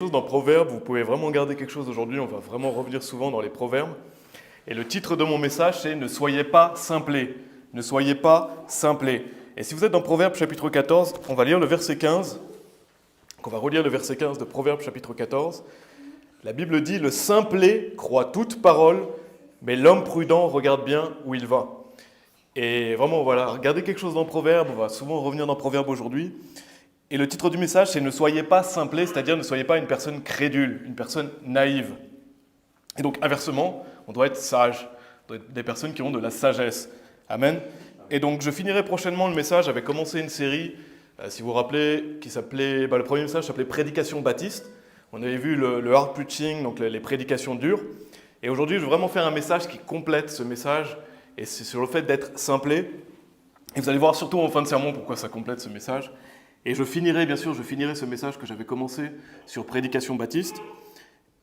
Dans Proverbes, vous pouvez vraiment garder quelque chose aujourd'hui, on va vraiment revenir souvent dans les Proverbes. Et le titre de mon message, c'est « Ne soyez pas simplés ». Ne soyez pas simplés. Et si vous êtes dans Proverbes chapitre 14, on va lire le verset 15. On va relire le verset 15 de Proverbes chapitre 14. La Bible dit « Le simplet croit toute parole, mais l'homme prudent regarde bien où il va ». Et vraiment, voilà, regardez quelque chose dans Proverbes, on va souvent revenir dans Proverbes aujourd'hui. Et le titre du message, c'est « Ne soyez pas simplés », c'est-à-dire ne soyez pas une personne crédule, une personne naïve. Et donc, inversement, on doit être sage, on doit être des personnes qui ont de la sagesse. Amen. Et donc, je finirai prochainement le message. J'avais commencé une série, si vous vous rappelez, qui s'appelait, le premier message s'appelait « Prédication baptiste ». On avait vu le hard preaching, donc les prédications dures. Et aujourd'hui, je vais vraiment faire un message qui complète ce message, et c'est sur le fait d'être simplé. Et vous allez voir surtout en fin de sermon pourquoi ça complète ce message. Et je finirai ce message que j'avais commencé sur Prédication baptiste.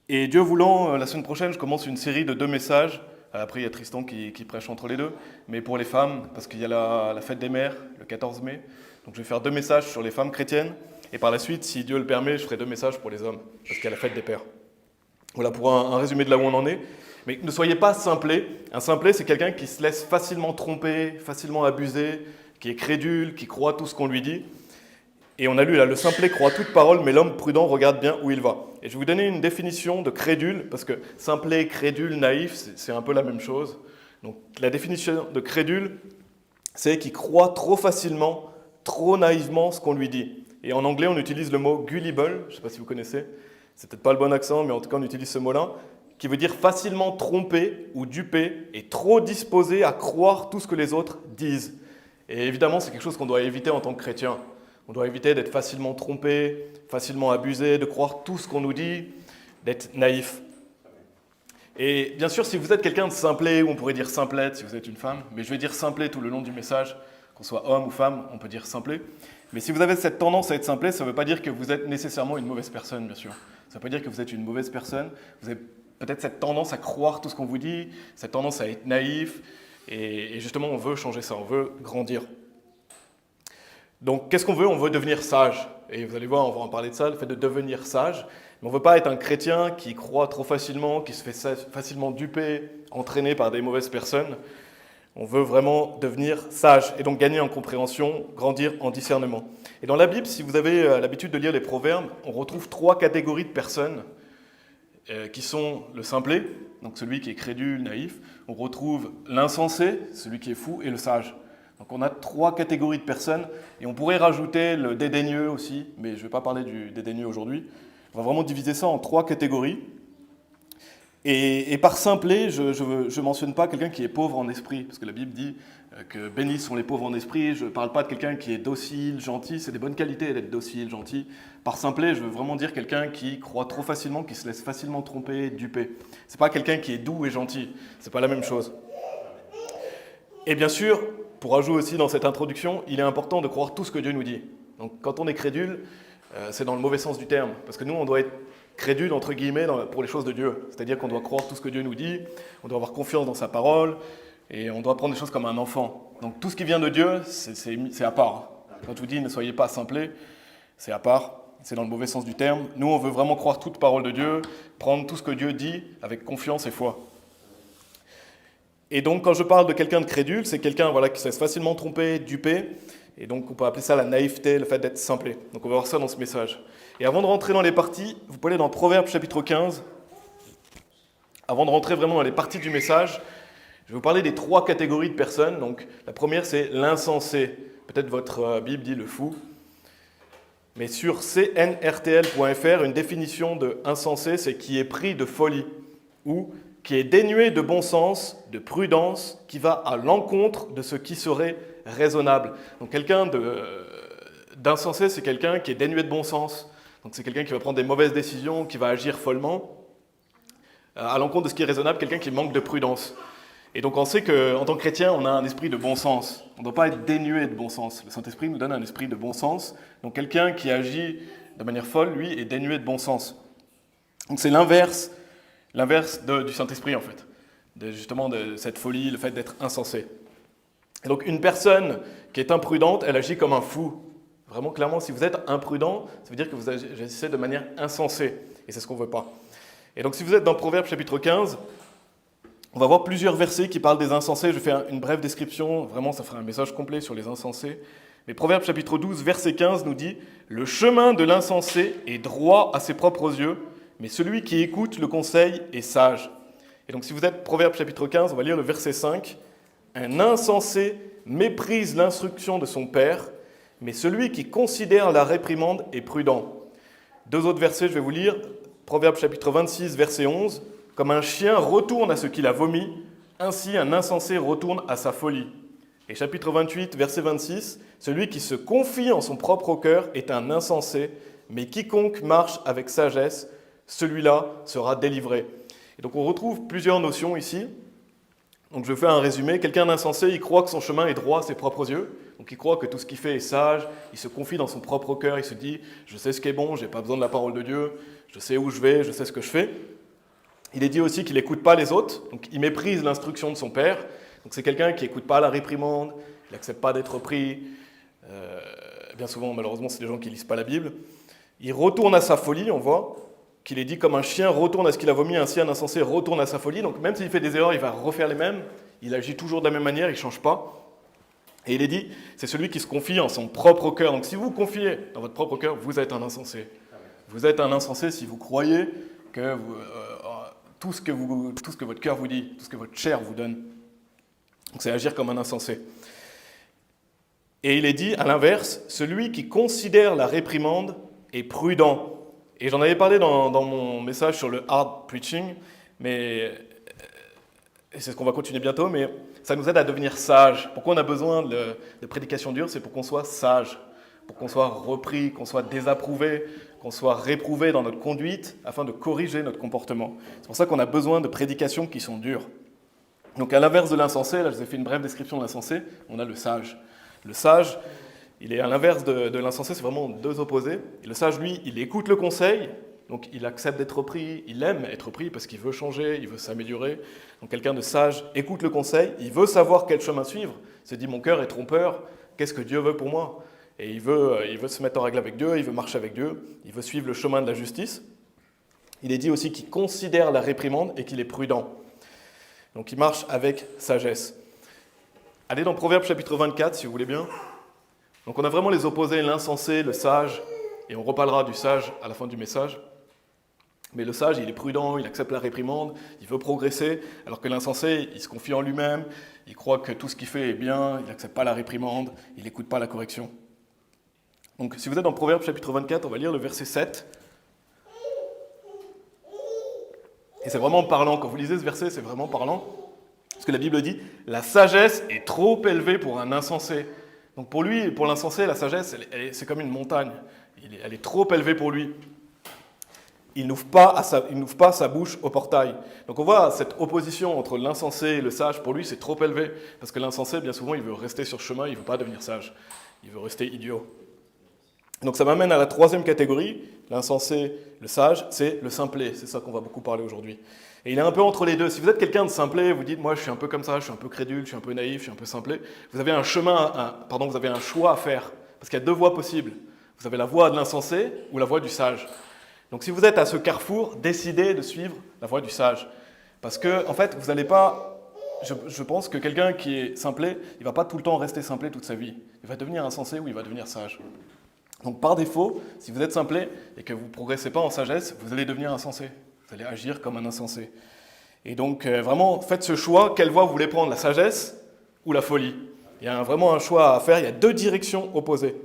Et Dieu voulant, la semaine prochaine, je commence une série de 2 messages. Après, il y a Tristan qui prêche entre les deux. Mais pour les femmes, parce qu'il y a la fête des mères, le 14 mai. Donc je vais faire 2 messages sur les femmes chrétiennes. Et par la suite, si Dieu le permet, je ferai 2 messages pour les hommes, parce qu'il y a la fête des pères. Voilà pour un résumé de là où on en est. Mais ne soyez pas simplés. Un simplet, c'est quelqu'un qui se laisse facilement tromper, facilement abuser, qui est crédule, qui croit tout ce qu'on lui dit. Et on a lu là, le simplet croit toute parole, mais l'homme prudent regarde bien où il va. Et je vais vous donner une définition de crédule, parce que simplet, crédule, naïf, c'est un peu la même chose. Donc la définition de crédule, c'est qu'il croit trop facilement, trop naïvement ce qu'on lui dit. Et en anglais, on utilise le mot gullible, je ne sais pas si vous connaissez, c'est peut-être pas le bon accent, mais en tout cas, on utilise ce mot-là, qui veut dire facilement trompé ou dupé et trop disposé à croire tout ce que les autres disent. Et évidemment, c'est quelque chose qu'on doit éviter en tant que chrétien. On doit éviter d'être facilement trompé, facilement abusé, de croire tout ce qu'on nous dit, d'être naïf. Et bien sûr, si vous êtes quelqu'un de simplet, ou on pourrait dire simplette si vous êtes une femme, mais je vais dire simplet tout le long du message, qu'on soit homme ou femme, on peut dire simplet. Mais si vous avez cette tendance à être simplet, ça ne veut pas dire que vous êtes nécessairement une mauvaise personne, bien sûr. Ça ne veut pas dire que vous êtes une mauvaise personne. Vous avez peut-être cette tendance à croire tout ce qu'on vous dit, cette tendance à être naïf, et justement, on veut changer ça, on veut grandir. Donc, qu'est-ce qu'on veut ? On veut devenir sage. Et vous allez voir, on va en parler de ça, le fait de devenir sage. Mais on ne veut pas être un chrétien qui croit trop facilement, qui se fait facilement duper, entraîné par des mauvaises personnes. On veut vraiment devenir sage et donc gagner en compréhension, grandir en discernement. Et dans la Bible, si vous avez l'habitude de lire les Proverbes, on retrouve 3 catégories de personnes qui sont le simplet, donc celui qui est crédule, naïf. On retrouve l'insensé, celui qui est fou, et le sage. Donc on a 3 catégories de personnes, et on pourrait rajouter le dédaigneux aussi, mais je ne vais pas parler du dédaigneux aujourd'hui. On va vraiment diviser ça en 3 catégories. Et par simplet, je ne mentionne pas quelqu'un qui est pauvre en esprit, parce que la Bible dit que bénis sont les pauvres en esprit. Je ne parle pas de quelqu'un qui est docile, gentil, c'est des bonnes qualités d'être docile, gentil. Par simplet, je veux vraiment dire quelqu'un qui croit trop facilement, qui se laisse facilement tromper, duper. Ce n'est pas quelqu'un qui est doux et gentil, ce n'est pas la même chose. Et bien sûr, pour ajouter aussi dans cette introduction, il est important de croire tout ce que Dieu nous dit. Donc quand on est crédule, c'est dans le mauvais sens du terme, parce que nous, on doit être crédule, entre guillemets, pour les choses de Dieu. C'est-à-dire qu'on doit croire tout ce que Dieu nous dit, on doit avoir confiance dans sa parole, et on doit prendre les choses comme un enfant. Donc tout ce qui vient de Dieu, c'est à part. Quand je vous dis « ne soyez pas simplés », c'est à part, c'est dans le mauvais sens du terme. Nous, on veut vraiment croire toute parole de Dieu, prendre tout ce que Dieu dit avec confiance et foi. Et donc, quand je parle de quelqu'un de crédule, c'est quelqu'un qui se laisse facilement tromper, duper. Et donc, on peut appeler ça la naïveté, le fait d'être simplé. Donc, on va voir ça dans ce message. Et avant de rentrer dans les parties, vous pouvez aller dans Proverbes chapitre 15. Avant de rentrer vraiment dans les parties du message, je vais vous parler des 3 catégories de personnes. Donc, la première, c'est l'insensé. Peut-être votre Bible dit le fou. Mais sur cnrtl.fr, une définition de insensé, c'est qui est pris de folie ou qui est dénué de bon sens, de prudence, qui va à l'encontre de ce qui serait raisonnable. Donc quelqu'un d'insensé, c'est quelqu'un qui est dénué de bon sens. Donc c'est quelqu'un qui va prendre des mauvaises décisions, qui va agir follement, à l'encontre de ce qui est raisonnable, quelqu'un qui manque de prudence. Et donc on sait qu'en tant que chrétien, on a un esprit de bon sens. On ne doit pas être dénué de bon sens. Le Saint-Esprit nous donne un esprit de bon sens. Donc quelqu'un qui agit de manière folle, lui, est dénué de bon sens. Donc c'est l'inverse du Saint-Esprit, en fait. Justement, de cette folie, le fait d'être insensé. Et donc, une personne qui est imprudente, elle agit comme un fou. Vraiment, clairement, si vous êtes imprudent, ça veut dire que vous agissez de manière insensée. Et c'est ce qu'on ne veut pas. Et donc, si vous êtes dans Proverbes chapitre 15, on va voir plusieurs versets qui parlent des insensés. Je fais une brève description. Vraiment, ça fera un message complet sur les insensés. Mais Proverbes chapitre 12, verset 15 nous dit « Le chemin de l'insensé est droit à ses propres yeux, mais celui qui écoute le conseil est sage. » Et donc, si vous êtes Proverbes chapitre 15, on va lire le verset 5. « Un insensé méprise l'instruction de son père, mais celui qui considère la réprimande est prudent. » Deux autres versets, je vais vous lire. Proverbes chapitre 26, verset 11. « Comme un chien retourne à ce qu'il a vomi, ainsi un insensé retourne à sa folie. » Et chapitre 28, verset 26. « Celui qui se confie en son propre cœur est un insensé, mais quiconque marche avec sagesse, celui-là sera délivré. » Et donc on retrouve plusieurs notions ici. Donc je fais un résumé. Quelqu'un d'insensé, il croit que son chemin est droit à ses propres yeux. Donc il croit que tout ce qu'il fait est sage. Il se confie dans son propre cœur. Il se dit « Je sais ce qui est bon, je n'ai pas besoin de la parole de Dieu. Je sais où je vais, je sais ce que je fais. » Il est dit aussi qu'il n'écoute pas les autres. Donc il méprise l'instruction de son père. Donc c'est quelqu'un qui n'écoute pas la réprimande. Il n'accepte pas d'être pris. Bien souvent, malheureusement, c'est des gens qui ne lisent pas la Bible. Il retourne à sa folie, on voit. Qu'il est dit comme un chien retourne à ce qu'il a vomi, ainsi un insensé retourne à sa folie. Donc même s'il fait des erreurs, il va refaire les mêmes. Il agit toujours de la même manière, il ne change pas. Et il est dit, c'est celui qui se confie en son propre cœur. Donc si vous vous confiez dans votre propre cœur, vous êtes un insensé. Vous êtes un insensé si vous croyez que tout ce que votre cœur vous dit, tout ce que votre chair vous donne. Donc c'est agir comme un insensé. Et il est dit, à l'inverse, celui qui considère la réprimande est prudent. Et j'en avais parlé dans mon message sur le hard preaching, et c'est ce qu'on va continuer bientôt, mais ça nous aide à devenir sages. Pourquoi on a besoin de prédication dure? C'est pour qu'on soit sage, pour qu'on soit repris, qu'on soit désapprouvé, qu'on soit réprouvé dans notre conduite, afin de corriger notre comportement. C'est pour ça qu'on a besoin de prédications qui sont dures. Donc à l'inverse de l'insensé, là je vous ai fait une brève description de l'insensé, on a le sage. Le sage, il est à l'inverse de l'insensé, c'est vraiment deux opposés. Et le sage, lui, il écoute le conseil, donc il accepte d'être pris, il aime être pris parce qu'il veut changer, il veut s'améliorer. Donc quelqu'un de sage écoute le conseil, il veut savoir quel chemin suivre. Il se dit, mon cœur est trompeur, qu'est-ce que Dieu veut pour moi? Et il veut se mettre en règle avec Dieu, il veut marcher avec Dieu, il veut suivre le chemin de la justice. Il est dit aussi qu'il considère la réprimande et qu'il est prudent. Donc il marche avec sagesse. Allez dans Proverbes chapitre 24, si vous voulez bien. Donc on a vraiment les opposés, l'insensé, le sage, et on reparlera du sage à la fin du message. Mais le sage, il est prudent, il accepte la réprimande, il veut progresser, alors que l'insensé, il se confie en lui-même, il croit que tout ce qu'il fait est bien, il n'accepte pas la réprimande, il n'écoute pas la correction. Donc si vous êtes dans Proverbes chapitre 24, on va lire le verset 7. Et c'est vraiment parlant, quand vous lisez ce verset, c'est vraiment parlant. Parce que la Bible dit « La sagesse est trop élevée pour un insensé ». Donc pour lui, pour l'insensé, la sagesse, c'est comme une montagne. Elle est trop élevée pour lui. Il n'ouvre pas sa bouche au portail. Donc on voit cette opposition entre l'insensé et le sage. Pour lui, c'est trop élevé. Parce que l'insensé, bien souvent, il veut rester sur le chemin, il ne veut pas devenir sage. Il veut rester idiot. Donc ça m'amène à la troisième catégorie. L'insensé, le sage, c'est le simplet. C'est ça qu'on va beaucoup parler aujourd'hui. Et il est un peu entre les deux. Si vous êtes quelqu'un de simplet, vous dites, moi je suis un peu comme ça, je suis un peu crédule, je suis un peu naïf, je suis un peu simplet, vous avez un choix à faire. Parce qu'il y a deux voies possibles. Vous avez la voie de l'insensé ou la voie du sage. Donc si vous êtes à ce carrefour, décidez de suivre la voie du sage. Parce que, en fait, vous n'allez pas... Je pense que quelqu'un qui est simplet, il ne va pas tout le temps rester simplet toute sa vie. Il va devenir insensé ou il va devenir sage. Donc par défaut, si vous êtes simplet et que vous ne progressez pas en sagesse, vous allez devenir insensé. Vous allez agir comme un insensé. Et donc, vraiment, faites ce choix. Quelle voie vous voulez prendre, la sagesse ou la folie? Il y a vraiment un choix à faire. Il y a deux directions opposées.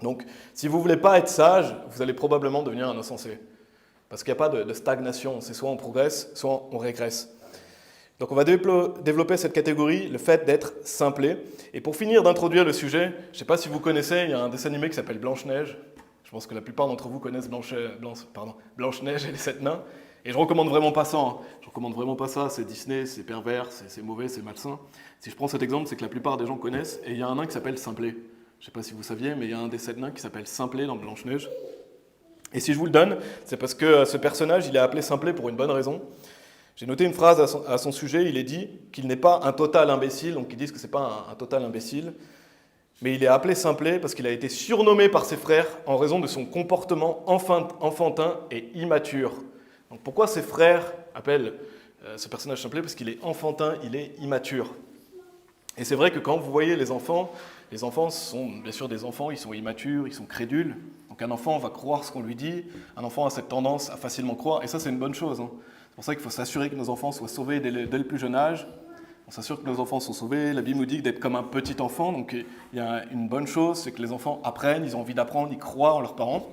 Donc, si vous ne voulez pas être sage, vous allez probablement devenir un insensé. Parce qu'il n'y a pas de stagnation. C'est soit on progresse, soit on régresse. Donc, on va développer cette catégorie, le fait d'être simplet. Et pour finir d'introduire le sujet, je ne sais pas si vous connaissez, il y a un dessin animé qui s'appelle Blanche-Neige. Je pense que la plupart d'entre vous connaissent Blanche-Neige et les 7 nains. Et je ne recommande vraiment pas ça. Je ne recommande vraiment pas ça. C'est Disney, c'est pervers, c'est mauvais, c'est malsain. Si je prends cet exemple, c'est que la plupart des gens connaissent. Et il y a un nain qui s'appelle Simplet. Je ne sais pas si vous saviez, mais il y a un des 7 nains qui s'appelle Simplet dans Blanche-Neige. Et si je vous le donne, c'est parce que ce personnage, il est appelé Simplet pour une bonne raison. J'ai noté une phrase à son sujet. Il est dit qu'il n'est pas un total imbécile. Donc ils disent que ce n'est pas un total imbécile. mais il est appelé simplet parce qu'il a été surnommé par ses frères en raison de son comportement enfantin et immature. Donc pourquoi ses frères appellent ce personnage simplet? Parce qu'il est enfantin, il est immature. Et c'est vrai que quand vous voyez les enfants sont bien sûr des enfants, ils sont immatures, ils sont crédules. Donc un enfant va croire ce qu'on lui dit, un enfant a cette tendance à facilement croire, et ça c'est une bonne chose. C'est pour ça qu'il faut s'assurer que nos enfants soient sauvés dès le plus jeune âge. On s'assure que nos enfants sont sauvés. La Bible nous dit d'être comme un petit enfant, donc il y a une bonne chose, c'est que les enfants apprennent, ils ont envie d'apprendre, ils croient en leurs parents.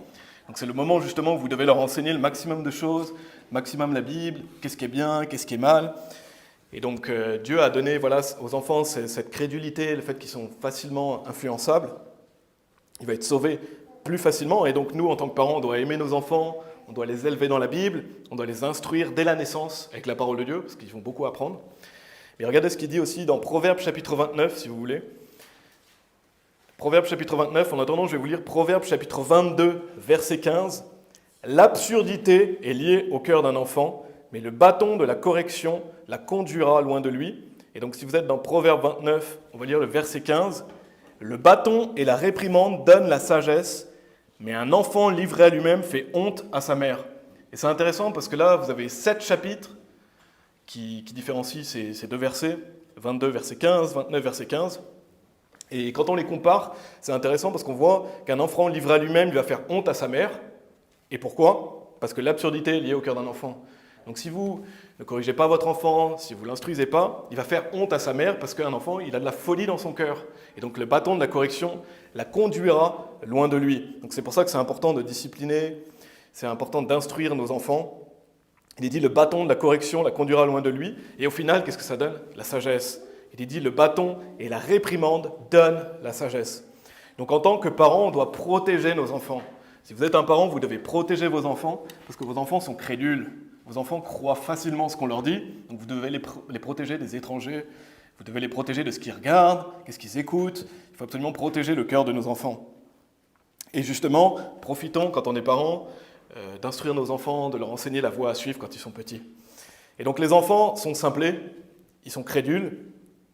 Donc c'est le moment justement où vous devez leur enseigner le maximum de choses, maximum la Bible, qu'est-ce qui est bien, qu'est-ce qui est mal. Et donc Dieu a donné aux enfants cette crédulité, le fait qu'ils sont facilement influençables. Il va être sauvé plus facilement. Et donc nous, en tant que parents, on doit aimer nos enfants, on doit les élever dans la Bible, on doit les instruire dès la naissance avec la parole de Dieu, parce qu'ils vont beaucoup apprendre. Mais regardez ce qu'il dit aussi dans Proverbes chapitre 29, si vous voulez. Proverbes chapitre 29, en attendant, je vais vous lire Proverbes chapitre 22, verset 15. « L'absurdité est liée au cœur d'un enfant, mais le bâton de la correction la conduira loin de lui. » Et donc si vous êtes dans Proverbes 29, on va lire le verset 15. « Le bâton et la réprimande donnent la sagesse, mais un enfant livré à lui-même fait honte à sa mère. » Et c'est intéressant parce que là, vous avez 7 chapitres qui différencient ces deux versets, 22 verset 15, 29 verset 15. Et quand on les compare, c'est intéressant parce qu'on voit qu'un enfant livré à lui-même, il va faire honte à sa mère. Et pourquoi? Parce que l'absurdité est liée au cœur d'un enfant. Donc si vous ne corrigez pas votre enfant, si vous ne l'instruisez pas, il va faire honte à sa mère parce qu'un enfant, il a de la folie dans son cœur. Et donc le bâton de la correction la conduira loin de lui. Donc c'est pour ça que c'est important de discipliner, c'est important d'instruire nos enfants. Il est dit, le bâton de la correction la conduira loin de lui. Et au final, qu'est-ce que ça donne? La sagesse. Il est dit, le bâton et la réprimande donnent la sagesse. Donc en tant que parent, on doit protéger nos enfants. Si vous êtes un parent, vous devez protéger vos enfants parce que vos enfants sont crédules. Vos enfants croient facilement ce qu'on leur dit, donc vous devez les protéger des étrangers. Vous devez les protéger de ce qu'ils regardent, qu'est-ce qu'ils écoutent. Il faut absolument protéger le cœur de nos enfants. Et justement, profitons, quand on est parents, d'instruire nos enfants, de leur enseigner la voie à suivre quand ils sont petits. Et donc les enfants sont simplés, ils sont crédules,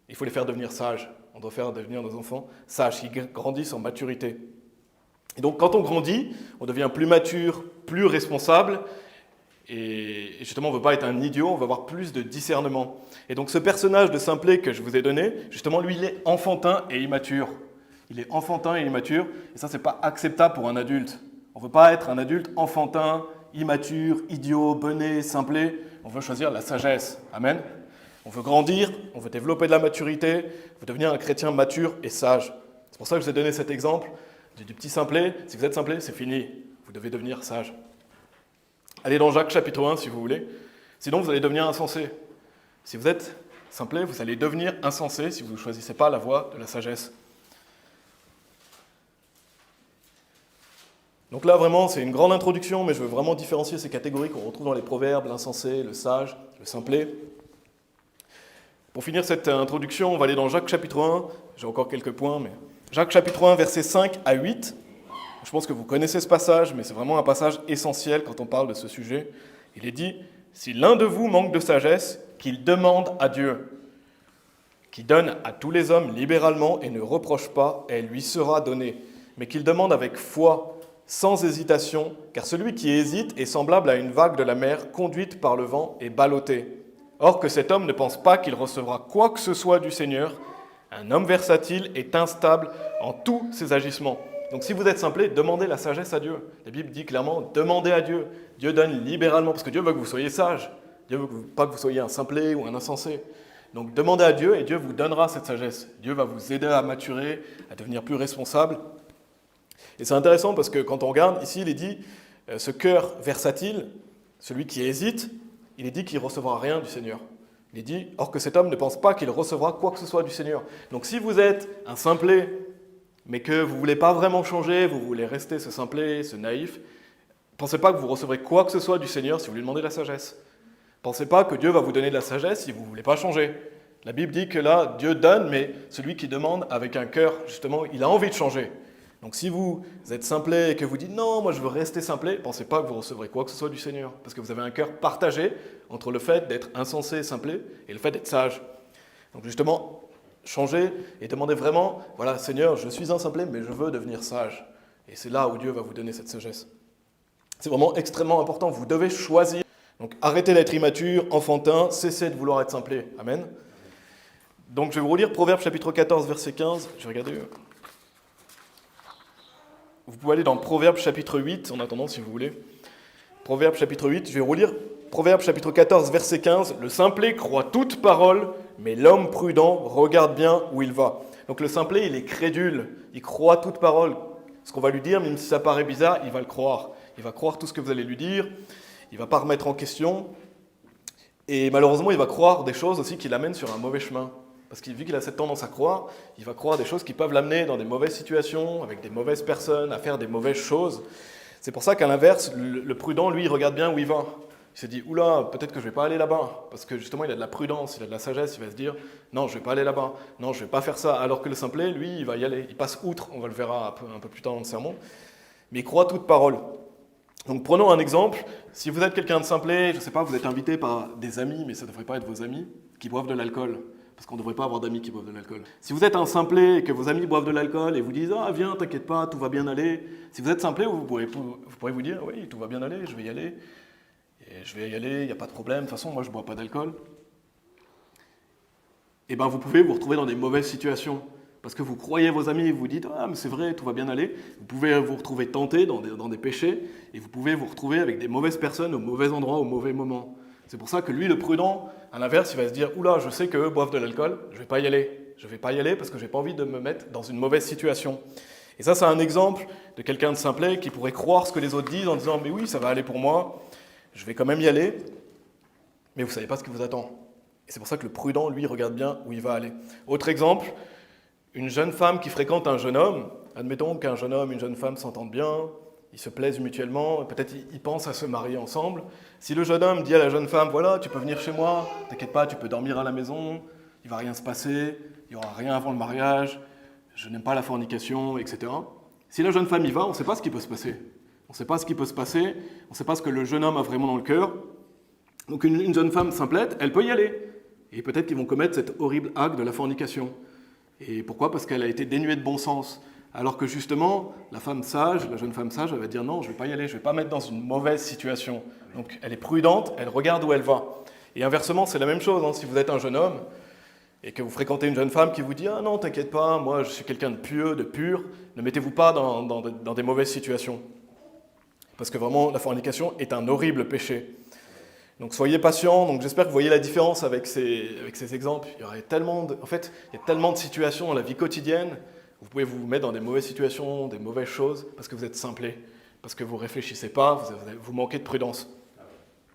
il faut les faire devenir sages. On doit faire devenir nos enfants sages, qui grandissent en maturité. Et donc quand on grandit, on devient plus mature, plus responsable, et justement on ne veut pas être un idiot, on va avoir plus de discernement. Et donc ce personnage de simplet que je vous ai donné, justement lui il est enfantin et immature. Il est enfantin et immature, et ça c'est pas acceptable pour un adulte. On ne veut pas être un adulte enfantin, immature, idiot, bonnet, simplet. On veut choisir la sagesse. Amen. On veut grandir, on veut développer de la maturité, on veut devenir un chrétien mature et sage. C'est pour ça que je vous ai donné cet exemple du petit simplet. Si vous êtes simplet, c'est fini. Vous devez devenir sage. Allez dans Jacques chapitre 1 si vous voulez. Sinon, vous allez devenir insensé. Si vous êtes simplet, vous allez devenir insensé si vous ne choisissez pas la voie de la sagesse. Donc là, vraiment, c'est une grande introduction, mais je veux vraiment différencier ces catégories qu'on retrouve dans les proverbes, l'insensé, le sage, le simplet. Pour finir cette introduction, on va aller dans Jacques chapitre 1. J'ai encore quelques points, mais Jacques chapitre 1, versets 5 à 8. Je pense que vous connaissez ce passage, mais c'est vraiment un passage essentiel quand on parle de ce sujet. Il est dit, « Si l'un de vous manque de sagesse, qu'il demande à Dieu, qui donne à tous les hommes libéralement et ne reproche pas, elle lui sera donnée. Mais qu'il demande avec foi, sans hésitation, car celui qui hésite est semblable à une vague de la mer conduite par le vent et ballottée. Or que cet homme ne pense pas qu'il recevra quoi que ce soit du Seigneur. Un homme versatile est instable en tous ses agissements. » Donc si vous êtes simplet, demandez la sagesse à Dieu. La Bible dit clairement, demandez à Dieu. Dieu donne libéralement, parce que Dieu veut que vous soyez sage. Dieu veut pas que vous soyez un simplet ou un insensé. Donc demandez à Dieu et Dieu vous donnera cette sagesse. Dieu va vous aider à maturer, à devenir plus responsable. Et c'est intéressant parce que quand on regarde, ici il est dit, ce cœur versatile, celui qui hésite, il est dit qu'il ne recevra rien du Seigneur. Il est dit, or que cet homme ne pense pas qu'il recevra quoi que ce soit du Seigneur. Donc si vous êtes un simplet, mais que vous ne voulez pas vraiment changer, vous voulez rester ce simplet, ce naïf, pensez pas que vous recevrez quoi que ce soit du Seigneur si vous lui demandez de la sagesse. Pensez pas que Dieu va vous donner de la sagesse si vous ne voulez pas changer. La Bible dit que là, Dieu donne, mais celui qui demande avec un cœur, justement, il a envie de changer. Donc si vous êtes simplet et que vous dites « Non, moi je veux rester simplet », pensez pas que vous recevrez quoi que ce soit du Seigneur, parce que vous avez un cœur partagé entre le fait d'être insensé et simplet et le fait d'être sage. Donc justement, changer et demandez vraiment, voilà, Seigneur, je suis un simplet, mais je veux devenir sage. Et c'est là où Dieu va vous donner cette sagesse. C'est vraiment extrêmement important, vous devez choisir. Donc arrêtez d'être immature, enfantin, cessez de vouloir être simplet. Amen. Donc je vais vous relire Proverbes chapitre 14, verset 15. Je vais regarder. Vous pouvez aller dans Proverbes chapitre 8, en attendant si vous voulez. Proverbes chapitre 8, je vais relire Proverbes chapitre 14, verset 15. Le simplet croit toute parole, mais l'homme prudent regarde bien où il va. Donc le simplet, il est crédule, il croit toute parole. Ce qu'on va lui dire, même si ça paraît bizarre, il va le croire. Il va croire tout ce que vous allez lui dire, il ne va pas remettre en question. Et malheureusement, il va croire des choses aussi qui l'amènent sur un mauvais chemin. Parce que vu qu'il a cette tendance à croire, il va croire des choses qui peuvent l'amener dans des mauvaises situations, avec des mauvaises personnes, à faire des mauvaises choses. C'est pour ça qu'à l'inverse, le prudent, lui, il regarde bien où il va. Il se dit, oula, peut-être que je ne vais pas aller là-bas. Parce que justement, il a de la prudence, il a de la sagesse, il va se dire, non, je ne vais pas aller là-bas, non, je ne vais pas faire ça. Alors que le simplet, lui, il va y aller. Il passe outre, on va le verra un peu plus tard dans le sermon. Mais il croit toute parole. Donc prenons un exemple. Si vous êtes quelqu'un de simplet, je ne sais pas, vous êtes invité par des amis, mais ça ne devrait pas être vos amis, qui boivent de l'alcool. Parce qu'on ne devrait pas avoir d'amis qui boivent de l'alcool. Si vous êtes un simplet et que vos amis boivent de l'alcool et vous disent « Ah, viens, t'inquiète pas, tout va bien aller », si vous êtes simplet, vous pourrez vous dire « Oui, tout va bien aller, je vais y aller. Et je vais y aller, il n'y a pas de problème, de toute façon, moi je ne bois pas d'alcool. » Et bien vous pouvez vous retrouver dans des mauvaises situations. Parce que vous croyez vos amis et vous dites « Ah, mais c'est vrai, tout va bien aller ». Vous pouvez vous retrouver tenté dans des péchés et vous pouvez vous retrouver avec des mauvaises personnes au mauvais endroit, au mauvais moment. C'est pour ça que lui, le prudent, à l'inverse, il va se dire « Oula, je sais qu'eux boivent de l'alcool, je ne vais pas y aller. Je ne vais pas y aller parce que je n'ai pas envie de me mettre dans une mauvaise situation. » Et ça, c'est un exemple de quelqu'un de simplet qui pourrait croire ce que les autres disent en disant « Mais oui, ça va aller pour moi, je vais quand même y aller. » Mais vous ne savez pas ce qui vous attend. Et c'est pour ça que le prudent, lui, regarde bien où il va aller. Autre exemple, une jeune femme qui fréquente un jeune homme. Admettons qu'un jeune homme et une jeune femme s'entendent bien, ils se plaisent mutuellement, peut-être ils pensent à se marier ensemble. Si le jeune homme dit à la jeune femme, voilà, tu peux venir chez moi, t'inquiète pas, tu peux dormir à la maison, il ne va rien se passer, il n'y aura rien avant le mariage, je n'aime pas la fornication, etc. Si la jeune femme y va, on ne sait pas ce qui peut se passer. On ne sait pas ce qui peut se passer, on ne sait pas ce que le jeune homme a vraiment dans le cœur. Donc une jeune femme simplette, elle peut y aller. Et peut-être qu'ils vont commettre cet horrible acte de la fornication. Et pourquoi ? Parce qu'elle a été dénuée de bon sens. Alors que justement, la femme sage, la jeune femme sage, elle va dire non, je ne vais pas y aller, je ne vais pas mettre dans une mauvaise situation. Donc elle est prudente, elle regarde où elle va. Et inversement, c'est la même chose. Si vous êtes un jeune homme et que vous fréquentez une jeune femme qui vous dit ah non, t'inquiète pas, moi je suis quelqu'un de pieux, de pur, ne mettez-vous pas dans des mauvaises situations. Parce que vraiment, la fornication est un horrible péché. Donc soyez patients. Donc j'espère que vous voyez la différence avec ces exemples. Il y a tellement de situations dans la vie quotidienne. Vous pouvez vous mettre dans des mauvaises situations, des mauvaises choses, parce que vous êtes simplé, parce que vous ne réfléchissez pas, vous manquez de prudence.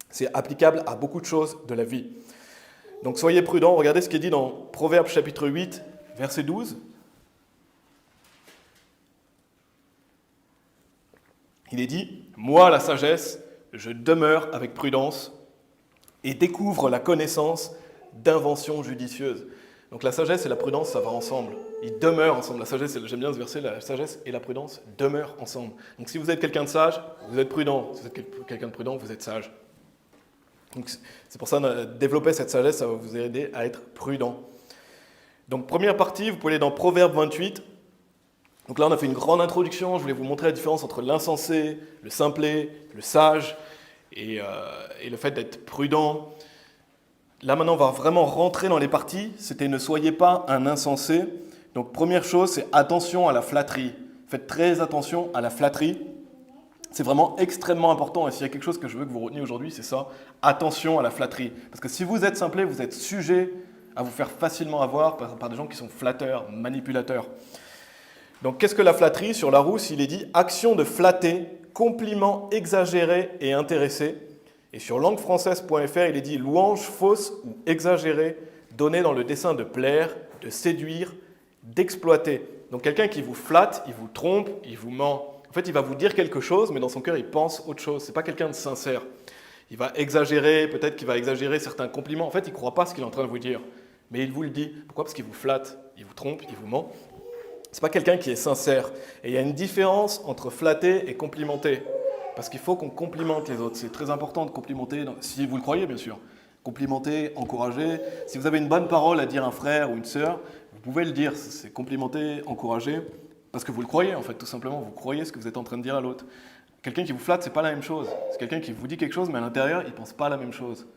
C'est applicable à beaucoup de choses de la vie. Donc soyez prudents. Regardez ce qui est dit dans Proverbes chapitre 8, verset 12. Il est dit « Moi, la sagesse, je demeure avec prudence et découvre la connaissance d'inventions judicieuses. » Donc la sagesse et la prudence, ça va ensemble. Ils demeurent ensemble. La sagesse, j'aime bien ce verset, la sagesse et la prudence demeurent ensemble. Donc si vous êtes quelqu'un de sage, vous êtes prudent. Si vous êtes quelqu'un de prudent, vous êtes sage. Donc c'est pour ça que développer cette sagesse, ça va vous aider à être prudent. Donc première partie, vous pouvez aller dans Proverbe 28. Donc là, on a fait une grande introduction. Je voulais vous montrer la différence entre l'insensé, le simplet, le sage et le fait d'être prudent. Là, maintenant, on va vraiment rentrer dans les parties. C'était « Ne soyez pas un insensé ». Donc, première chose, c'est attention à la flatterie. Faites très attention à la flatterie. C'est vraiment extrêmement important. Et s'il y a quelque chose que je veux que vous reteniez aujourd'hui, c'est ça. Attention à la flatterie. Parce que si vous êtes simplet, vous êtes sujet à vous faire facilement avoir par des gens qui sont flatteurs, manipulateurs. Donc, qu'est-ce que la flatterie ? Sur Larousse, il est dit « action de flatter, compliment exagéré et intéressé ». Et sur languefrançaise.fr, il est dit « louange fausse ou exagérée, donnée dans le dessein de plaire, de séduire, d'exploiter ». Donc quelqu'un qui vous flatte, il vous trompe, il vous ment. En fait, il va vous dire quelque chose, mais dans son cœur, il pense autre chose. Ce n'est pas quelqu'un de sincère. Il va exagérer, peut-être qu'il va exagérer certains compliments. En fait, il ne croit pas ce qu'il est en train de vous dire. Mais il vous le dit. Pourquoi ? Parce qu'il vous flatte, il vous trompe, il vous ment. Ce n'est pas quelqu'un qui est sincère. Et il y a une différence entre flatter et complimenter. Parce qu'il faut qu'on complimente les autres. C'est très important de complimenter, si vous le croyez bien sûr. Complimenter, encourager. Si vous avez une bonne parole à dire à un frère ou une sœur, vous pouvez le dire, c'est complimenter, encourager, parce que vous le croyez en fait, tout simplement, vous croyez ce que vous êtes en train de dire à l'autre. Quelqu'un qui vous flatte, c'est pas la même chose. C'est quelqu'un qui vous dit quelque chose, mais à l'intérieur, il ne pense pas la même chose.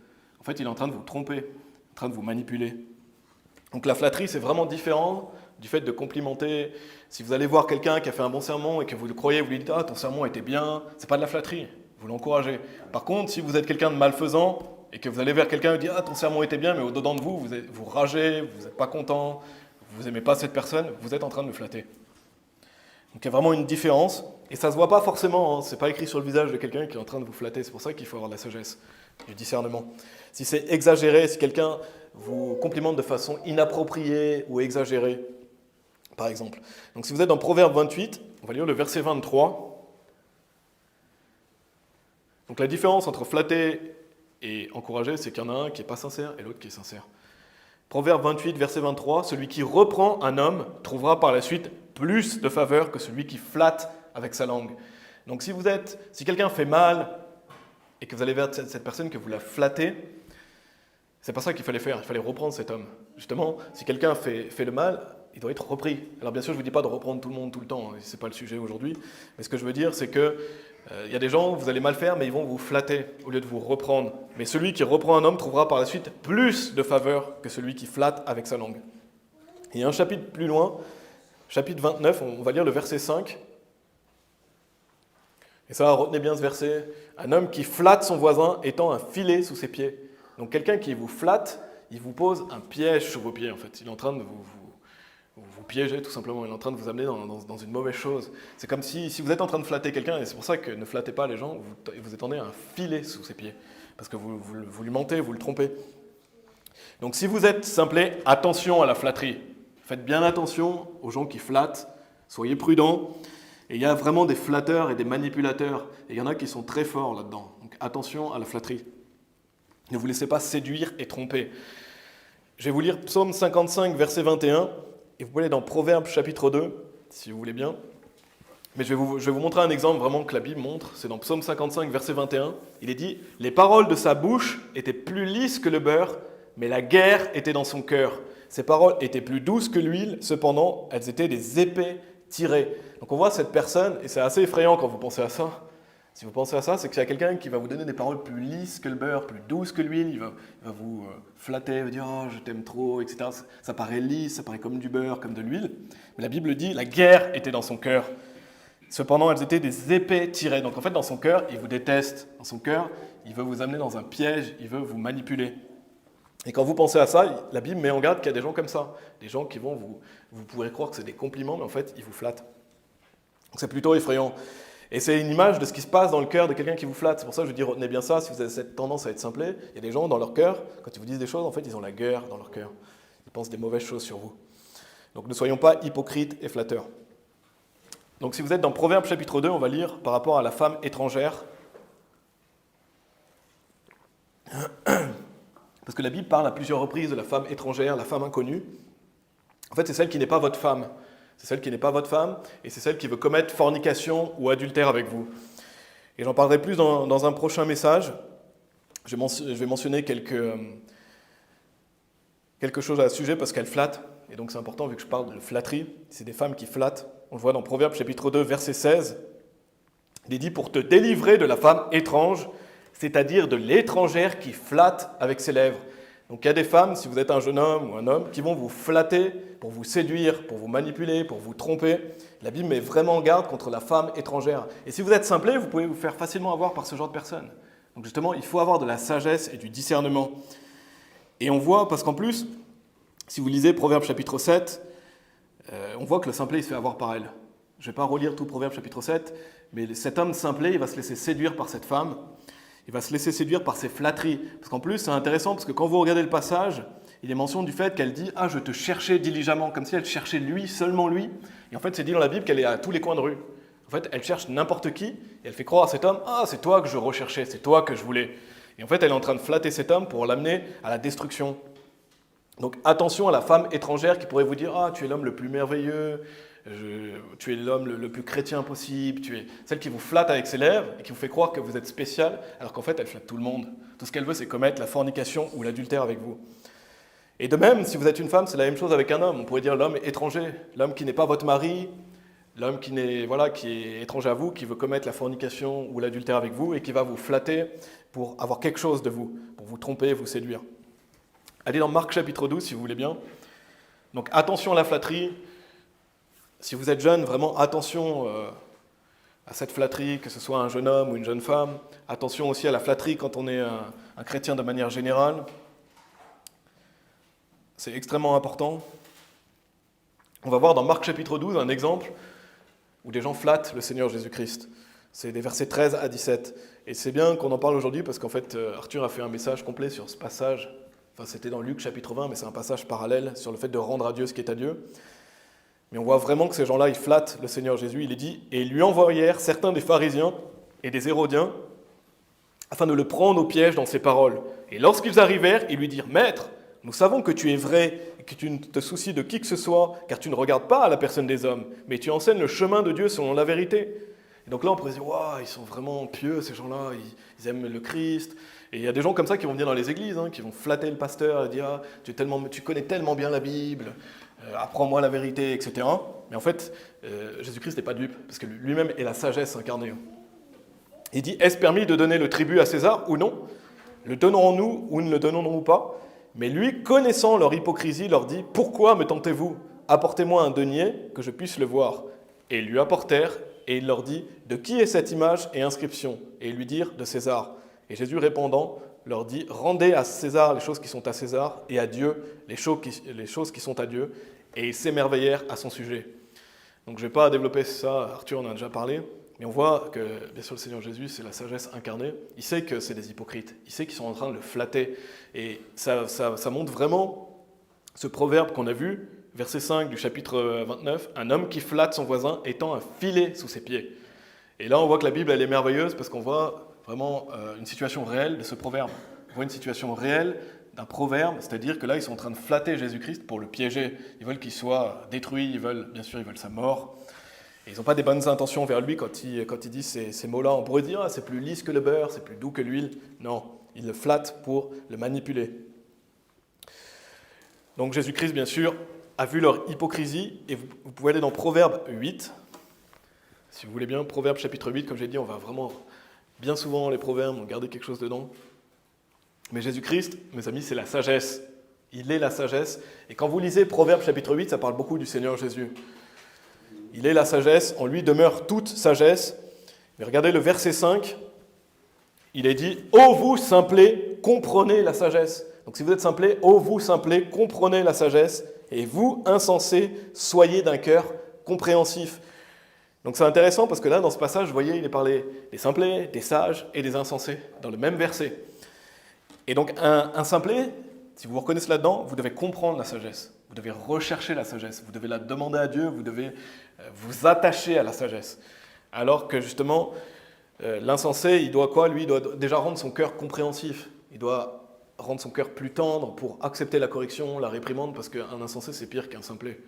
En fait, il est en train de vous tromper, en train de vous manipuler. Donc la flatterie, c'est vraiment différent du fait de complimenter. Si vous allez voir quelqu'un qui a fait un bon sermon et que vous le croyez, vous lui dites « Ah, ton sermon était bien », c'est pas de la flatterie, vous l'encouragez. Par contre, si vous êtes quelqu'un de malfaisant et que vous allez vers quelqu'un et vous dites « Ah, ton sermon était bien », mais au-dedans de vous, vous ragez, vous n'êtes pas content, vous n'aimez pas cette personne, vous êtes en train de le flatter. Donc il y a vraiment une différence, et ça ne se voit pas forcément, hein. Ce n'est pas écrit sur le visage de quelqu'un qui est en train de vous flatter, c'est pour ça qu'il faut avoir de la sagesse, du discernement. Si c'est exagéré, si quelqu'un vous complimente de façon inappropriée ou exagérée, par exemple. Donc si vous êtes dans Proverbe 28, on va lire le verset 23. Donc la différence entre flatter et encourager, c'est qu'il y en a un qui n'est pas sincère et l'autre qui est sincère. Proverbe 28, verset 23, « Celui qui reprend un homme trouvera par la suite plus de faveur que celui qui flatte avec sa langue. » Donc si quelqu'un fait mal et que vous allez vers cette personne, que vous la flattez, c'est pas ça qu'il fallait faire, il fallait reprendre cet homme. Justement, si quelqu'un fait le mal, il doit être repris. Alors bien sûr, je ne vous dis pas de reprendre tout le monde tout le temps, ce n'est pas le sujet aujourd'hui, mais ce que je veux dire, c'est que y a des gens, vous allez mal faire, mais ils vont vous flatter au lieu de vous reprendre. Mais celui qui reprend un homme trouvera par la suite plus de faveur que celui qui flatte avec sa langue. Et il y a un chapitre plus loin, chapitre 29, on va lire le verset 5. Et ça, retenez bien ce verset. Un homme qui flatte son voisin étend un filet sous ses pieds. Donc quelqu'un qui vous flatte, il vous pose un piège sur vos pieds en fait. Il est en train de vous piéger tout simplement, il est en train de vous amener dans une mauvaise chose. C'est comme si vous êtes en train de flatter quelqu'un, et c'est pour ça que ne flattez pas les gens, vous étendez un filet sous ses pieds. Parce que vous lui mentez, vous le trompez. Donc si vous êtes simplé, attention à la flatterie. Faites bien attention aux gens qui flattent, soyez prudents. Et il y a vraiment des flatteurs et des manipulateurs, et il y en a qui sont très forts là-dedans. Donc attention à la flatterie. Ne vous laissez pas séduire et tromper. Je vais vous lire Psaume 55, verset 21, et vous pouvez aller dans Proverbes chapitre 2, si vous voulez bien. Mais je vais vous montrer un exemple vraiment que la Bible montre. C'est dans Psaume 55, verset 21. Il est dit « Les paroles de sa bouche étaient plus lisses que le beurre, mais la guerre était dans son cœur. Ses paroles étaient plus douces que l'huile, cependant, elles étaient des épées tirées. » Donc on voit cette personne, et c'est assez effrayant quand vous pensez à ça. Si vous pensez à ça, c'est qu'il y a quelqu'un qui va vous donner des paroles plus lisses que le beurre, plus douces que l'huile. Il va vous flatter, vous dire « Oh, je t'aime trop », etc. Ça paraît lisse, ça paraît comme du beurre, comme de l'huile. Mais la Bible dit « La guerre était dans son cœur. Cependant, elles étaient des épées tirées. » Donc en fait, dans son cœur, il vous déteste. Dans son cœur, il veut vous amener dans un piège, il veut vous manipuler. Et quand vous pensez à ça, la Bible met en garde qu'il y a des gens comme ça. Des gens qui vont vous pourrez croire que c'est des compliments, mais en fait, ils vous flattent. Donc c'est plutôt effrayant. Et c'est une image de ce qui se passe dans le cœur de quelqu'un qui vous flatte. C'est pour ça que je dis, retenez bien ça, si vous avez cette tendance à être simplé, il y a des gens dans leur cœur, quand ils vous disent des choses, en fait, ils ont la guerre dans leur cœur. Ils pensent des mauvaises choses sur vous. Donc ne soyons pas hypocrites et flatteurs. Donc si vous êtes dans Proverbe chapitre 2, on va lire par rapport à la femme étrangère. Parce que la Bible parle à plusieurs reprises de la femme étrangère, la femme inconnue. En fait, c'est celle qui n'est pas votre femme. C'est celle qui n'est pas votre femme, et c'est celle qui veut commettre fornication ou adultère avec vous. Et j'en parlerai plus dans un prochain message. Je vais mentionner quelque chose à ce sujet parce qu'elle flatte, et donc c'est important vu que je parle de flatterie. C'est des femmes qui flattent. On le voit dans Proverbe chapitre 2, verset 16. Il est dit « Pour te délivrer de la femme étrange, c'est-à-dire de l'étrangère qui flatte avec ses lèvres. » Donc il y a des femmes, si vous êtes un jeune homme ou un homme, qui vont vous flatter pour vous séduire, pour vous manipuler, pour vous tromper. La Bible met vraiment en garde contre la femme étrangère. Et si vous êtes simplé, vous pouvez vous faire facilement avoir par ce genre de personnes. Donc justement, il faut avoir de la sagesse et du discernement. Et on voit, parce qu'en plus, si vous lisez Proverbe chapitre 7, on voit que le simplé, il se fait avoir par elle. Je ne vais pas relire tout Proverbe chapitre 7, mais cet homme simplé, il va se laisser séduire par cette femme. Il va se laisser séduire par ses flatteries. Parce qu'en plus, c'est intéressant, parce que quand vous regardez le passage, il est mention du fait qu'elle dit « Ah, je te cherchais diligemment », comme si elle cherchait lui, seulement lui. Et en fait, c'est dit dans la Bible qu'elle est à tous les coins de rue. En fait, elle cherche n'importe qui, et elle fait croire à cet homme « Ah, c'est toi que je recherchais, c'est toi que je voulais ». Et en fait, elle est en train de flatter cet homme pour l'amener à la destruction. Donc attention à la femme étrangère qui pourrait vous dire « Ah, tu es l'homme le plus merveilleux, tu es l'homme le plus chrétien possible, tu es celle qui vous flatte avec ses lèvres et qui vous fait croire que vous êtes spécial, alors qu'en fait, elle flatte tout le monde. Tout ce qu'elle veut, c'est commettre la fornication ou l'adultère avec vous. Et de même, si vous êtes une femme, c'est la même chose avec un homme. On pourrait dire l'homme étranger, l'homme qui n'est pas votre mari, l'homme qui est étranger à vous, qui veut commettre la fornication ou l'adultère avec vous et qui va vous flatter pour avoir quelque chose de vous, pour vous tromper, vous séduire. Allez dans Marc chapitre 12, si vous voulez bien. Donc attention à la flatterie. Si vous êtes jeune, vraiment attention à cette flatterie, que ce soit un jeune homme ou une jeune femme. Attention aussi à la flatterie quand on est un chrétien de manière générale. C'est extrêmement important. On va voir dans Marc chapitre 12 un exemple où des gens flattent le Seigneur Jésus-Christ. C'est des versets 13 à 17. Et c'est bien qu'on en parle aujourd'hui parce qu'en fait, Arthur a fait un message complet sur ce passage. Enfin, c'était dans Luc chapitre 20, mais c'est un passage parallèle sur le fait de rendre à Dieu ce qui est à Dieu. Mais on voit vraiment que ces gens-là, ils flattent le Seigneur Jésus. Il est dit, et ils lui envoyèrent certains des pharisiens et des hérodiens afin de le prendre au piège dans ses paroles. Et lorsqu'ils arrivèrent, ils lui dirent, Maître, nous savons que tu es vrai et que tu ne te soucies de qui que ce soit, car tu ne regardes pas à la personne des hommes, mais tu enseignes le chemin de Dieu selon la vérité. Et donc là, on pourrait se dire, waouh, ils sont vraiment pieux, ces gens-là, ils aiment le Christ. Et il y a des gens comme ça qui vont venir dans les églises, qui vont flatter le pasteur et dire, ah, tu connais tellement bien la Bible, apprends-moi la vérité, etc. Mais en fait, Jésus-Christ n'est pas dupe, parce que lui-même est la sagesse incarnée. Il dit, est-ce permis de donner le tribut à César ou non? Le donnerons-nous ou ne le donnerons-nous pas? Mais lui, connaissant leur hypocrisie, leur dit, pourquoi me tentez-vous? Apportez-moi un denier, que je puisse le voir. Et ils lui apportèrent, et il leur dit, de qui est cette image et inscription? Et ils lui dirent, de César. Et Jésus répondant, leur dit, rendez à César les choses qui sont à César, et à Dieu les choses qui sont à Dieu. Et ils s'émerveillèrent à son sujet. Donc je ne vais pas développer ça, Arthur en a déjà parlé, mais on voit que, bien sûr, le Seigneur Jésus, c'est la sagesse incarnée. Il sait que c'est des hypocrites. Il sait qu'ils sont en train de le flatter. Et ça montre vraiment ce proverbe qu'on a vu, verset 5 du chapitre 29, « Un homme qui flatte son voisin étend un filet sous ses pieds. » Et là, on voit que la Bible, elle est merveilleuse parce qu'on voit vraiment une situation réelle de ce proverbe. On voit une situation réelle d'un proverbe, c'est-à-dire que là, ils sont en train de flatter Jésus-Christ pour le piéger. Ils veulent qu'il soit détruit, bien sûr, ils veulent sa mort. Et ils n'ont pas des bonnes intentions vers lui quand ils disent ces mots-là. On pourrait dire, c'est plus lisse que le beurre, c'est plus doux que l'huile. Non, ils le flattent pour le manipuler. Donc Jésus-Christ, bien sûr, a vu leur hypocrisie. Et vous pouvez aller dans Proverbe 8. Si vous voulez bien, Proverbe chapitre 8, comme j'ai dit, on va vraiment bien souvent les proverbes, on garder quelque chose dedans. Mais Jésus-Christ, mes amis, c'est la sagesse. Il est la sagesse. Et quand vous lisez Proverbe chapitre 8, ça parle beaucoup du Seigneur Jésus. Il est la sagesse, en lui demeure toute sagesse. Mais regardez le verset 5, il est dit « Ô vous simplés, comprenez la sagesse ». Donc si vous êtes simplés, « Ô vous simplés, comprenez la sagesse ». Et vous, insensés, soyez d'un cœur compréhensif. Donc c'est intéressant parce que là, dans ce passage, vous voyez, il est parlé des simplés, des sages et des insensés, dans le même verset. Et donc un simplé, si vous vous reconnaissez là-dedans, vous devez comprendre la sagesse. Vous devez rechercher la sagesse. Vous devez la demander à Dieu. Vous devez vous attacher à la sagesse. Alors que justement, l'insensé, il doit quoi? Lui, il doit déjà rendre son cœur compréhensif. Il doit rendre son cœur plus tendre pour accepter la correction, la réprimande, parce qu'un insensé, c'est pire qu'un simplé.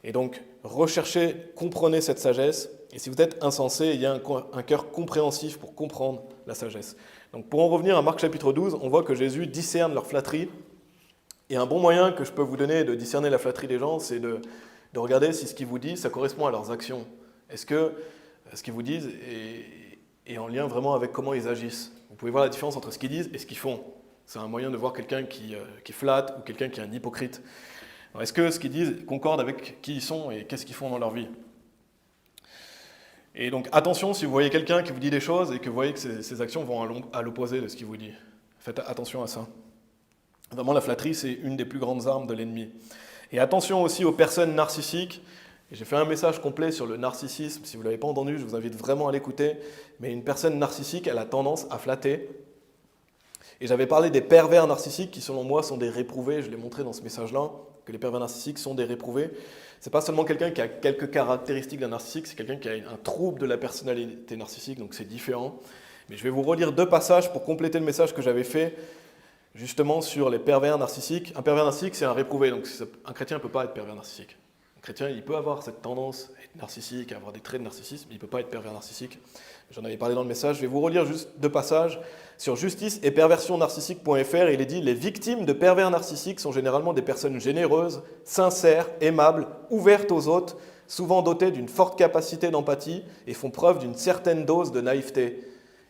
Et donc, recherchez, comprenez cette sagesse. Et si vous êtes insensé, il y a un cœur compréhensif pour comprendre la sagesse. Donc, pour en revenir à Marc chapitre 12, on voit que Jésus discerne leur flatterie. Et un bon moyen que je peux vous donner de discerner la flatterie des gens, c'est de regarder si ce qu'ils vous disent, ça correspond à leurs actions. Est-ce que ce qu'ils vous disent est en lien vraiment avec comment ils agissent? Vous pouvez voir la différence entre ce qu'ils disent et ce qu'ils font. C'est un moyen de voir quelqu'un qui flatte ou quelqu'un qui est un hypocrite. Alors, est-ce que ce qu'ils disent concorde avec qui ils sont et qu'est-ce qu'ils font dans leur vie? Et donc attention, si vous voyez quelqu'un qui vous dit des choses et que vous voyez que ses actions vont à l'opposé de ce qu'il vous dit. Faites attention à ça. Vraiment, la flatterie, c'est une des plus grandes armes de l'ennemi. Et attention aussi aux personnes narcissiques. Et j'ai fait un message complet sur le narcissisme. Si vous ne l'avez pas entendu, je vous invite vraiment à l'écouter. Mais une personne narcissique, elle a tendance à flatter. Et j'avais parlé des pervers narcissiques qui, selon moi, sont des réprouvés. Je l'ai montré dans ce message-là, que les pervers narcissiques sont des réprouvés. Ce n'est pas seulement quelqu'un qui a quelques caractéristiques d'un narcissique, c'est quelqu'un qui a un trouble de la personnalité narcissique, donc c'est différent. Mais je vais vous relire 2 passages pour compléter le message que j'avais fait justement sur les pervers narcissiques. Un pervers narcissique, c'est un réprouvé, donc un chrétien ne peut pas être pervers narcissique. chrétien, il peut avoir cette tendance à être narcissique, à avoir des traits de narcissisme, il ne peut pas être pervers narcissique. J'en avais parlé dans le message, je vais vous relire juste 2 passages. Sur justice et perversionnarcissique.fr, il est dit « Les victimes de pervers narcissiques sont généralement des personnes généreuses, sincères, aimables, ouvertes aux autres, souvent dotées d'une forte capacité d'empathie et font preuve d'une certaine dose de naïveté. »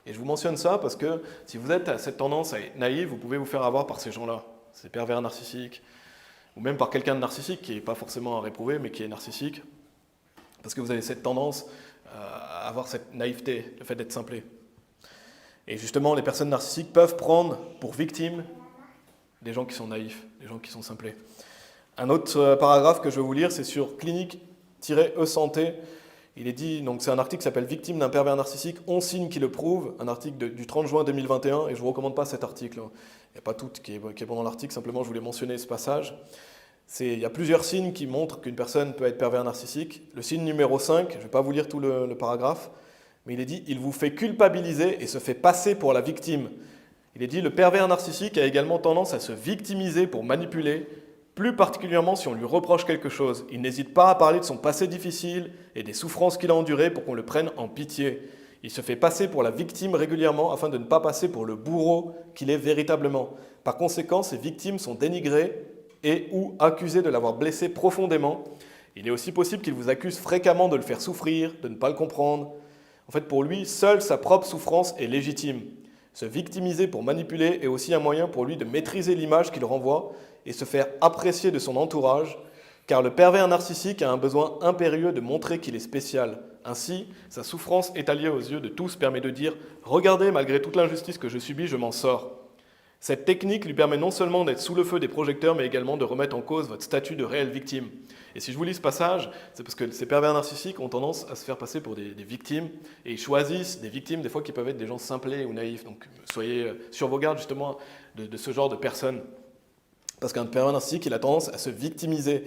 Et je vous mentionne ça parce que si vous êtes à cette tendance à être naïf, vous pouvez vous faire avoir par ces gens-là, ces pervers narcissiques, ou même par quelqu'un de narcissique qui n'est pas forcément à réprouver, mais qui est narcissique, parce que vous avez cette tendance à avoir cette naïveté, le fait d'être simplé. Et justement, les personnes narcissiques peuvent prendre pour victimes des gens qui sont naïfs, des gens qui sont simplés. Un autre paragraphe que je vais vous lire, c'est sur clinique-e-santé. Il est dit, donc c'est un article qui s'appelle « Victime d'un pervers narcissique, 11 signes qui le prouvent », un article du 30 juin 2021, et je ne vous recommande pas cet article. Il n'y a pas tout qui est bon dans l'article, simplement je voulais mentionner ce passage. Il y a plusieurs signes qui montrent qu'une personne peut être pervers narcissique. Le signe numéro 5, je ne vais pas vous lire tout le paragraphe, mais il est dit « Il vous fait culpabiliser et se fait passer pour la victime ». Il est dit « Le pervers narcissique a également tendance à se victimiser pour manipuler, plus particulièrement si on lui reproche quelque chose. Il n'hésite pas à parler de son passé difficile et des souffrances qu'il a endurées pour qu'on le prenne en pitié. Il se fait passer pour la victime régulièrement afin de ne pas passer pour le bourreau qu'il est véritablement. Par conséquent, ces victimes sont dénigrées et ou accusées de l'avoir blessé profondément. Il est aussi possible qu'il vous accuse fréquemment de le faire souffrir, de ne pas le comprendre. En fait, pour lui, seule sa propre souffrance est légitime. Se victimiser pour manipuler est aussi un moyen pour lui de maîtriser l'image qu'il renvoie et se faire apprécier de son entourage, car le pervers narcissique a un besoin impérieux de montrer qu'il est spécial. Ainsi, sa souffrance étalée aux yeux de tous permet de dire « Regardez, malgré toute l'injustice que je subis, je m'en sors ». Cette technique lui permet non seulement d'être sous le feu des projecteurs, mais également de remettre en cause votre statut de réelle victime. Et si je vous lis ce passage, c'est parce que ces pervers narcissiques ont tendance à se faire passer pour des victimes, et ils choisissent des victimes, des fois qui peuvent être des gens simplés ou naïfs. Donc soyez sur vos gardes justement de ce genre de personnes. Parce qu'un pervers narcissique, il a tendance à se victimiser.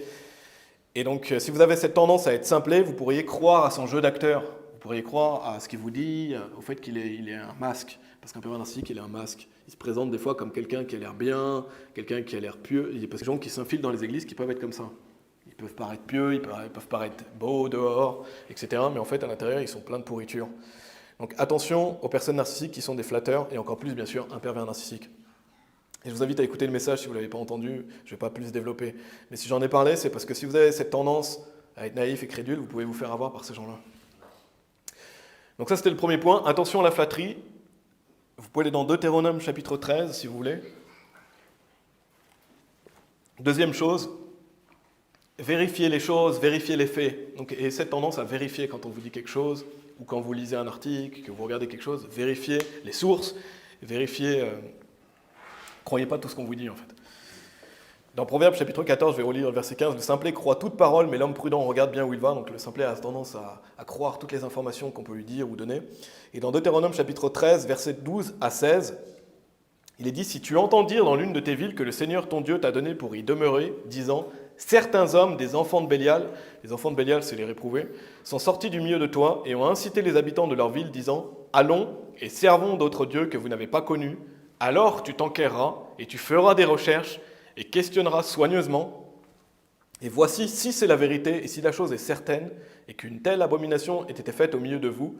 Et donc, si vous avez cette tendance à être simplé, vous pourriez croire à son jeu d'acteur. Vous pourriez croire à ce qu'il vous dit, au fait qu'il est un masque. Parce qu'un pervers narcissique, il est un masque. Il se présente des fois comme quelqu'un qui a l'air bien, quelqu'un qui a l'air pieux. Il y a des gens qui s'infilent dans les églises qui peuvent être comme ça. Ils peuvent paraître pieux, ils peuvent paraître beaux dehors, etc. Mais en fait, à l'intérieur, ils sont pleins de pourriture. Donc attention aux personnes narcissiques qui sont des flatteurs, et encore plus, bien sûr, un pervers narcissique. Et je vous invite à écouter le message si vous ne l'avez pas entendu, je ne vais pas plus développer. Mais si j'en ai parlé, c'est parce que si vous avez cette tendance à être naïf et crédule, vous pouvez vous faire avoir par ces gens-là. Donc ça, c'était le premier point. Attention à la flatterie. Vous pouvez aller dans Deutéronome chapitre 13, si vous voulez. Deuxième chose, vérifiez les choses, vérifiez les faits. Donc, et cette tendance à vérifier quand on vous dit quelque chose, ou quand vous lisez un article, que vous regardez quelque chose, vérifiez les sources, vérifiez... croyez pas tout ce qu'on vous dit, en fait. Dans Proverbes chapitre 14, je vais relire le verset 15, « Le simplet croit toute parole, mais l'homme prudent regarde bien où il va. » Donc le simplet a tendance à croire toutes les informations qu'on peut lui dire ou donner. Et dans Deutéronome chapitre 13, verset 12 à 16, il est dit « Si tu entends dire dans l'une de tes villes que le Seigneur ton Dieu t'a donné pour y demeurer, disant « Certains hommes, des enfants de Bélial, les enfants de Bélial, c'est les réprouvés, sont sortis du milieu de toi et ont incité les habitants de leur ville, disant « Allons et servons d'autres dieux que vous n'avez pas connus. Alors tu t'enquerras et tu feras des recherches et questionneras soigneusement. Et voici, si c'est la vérité et si la chose est certaine et qu'une telle abomination ait été faite au milieu de vous,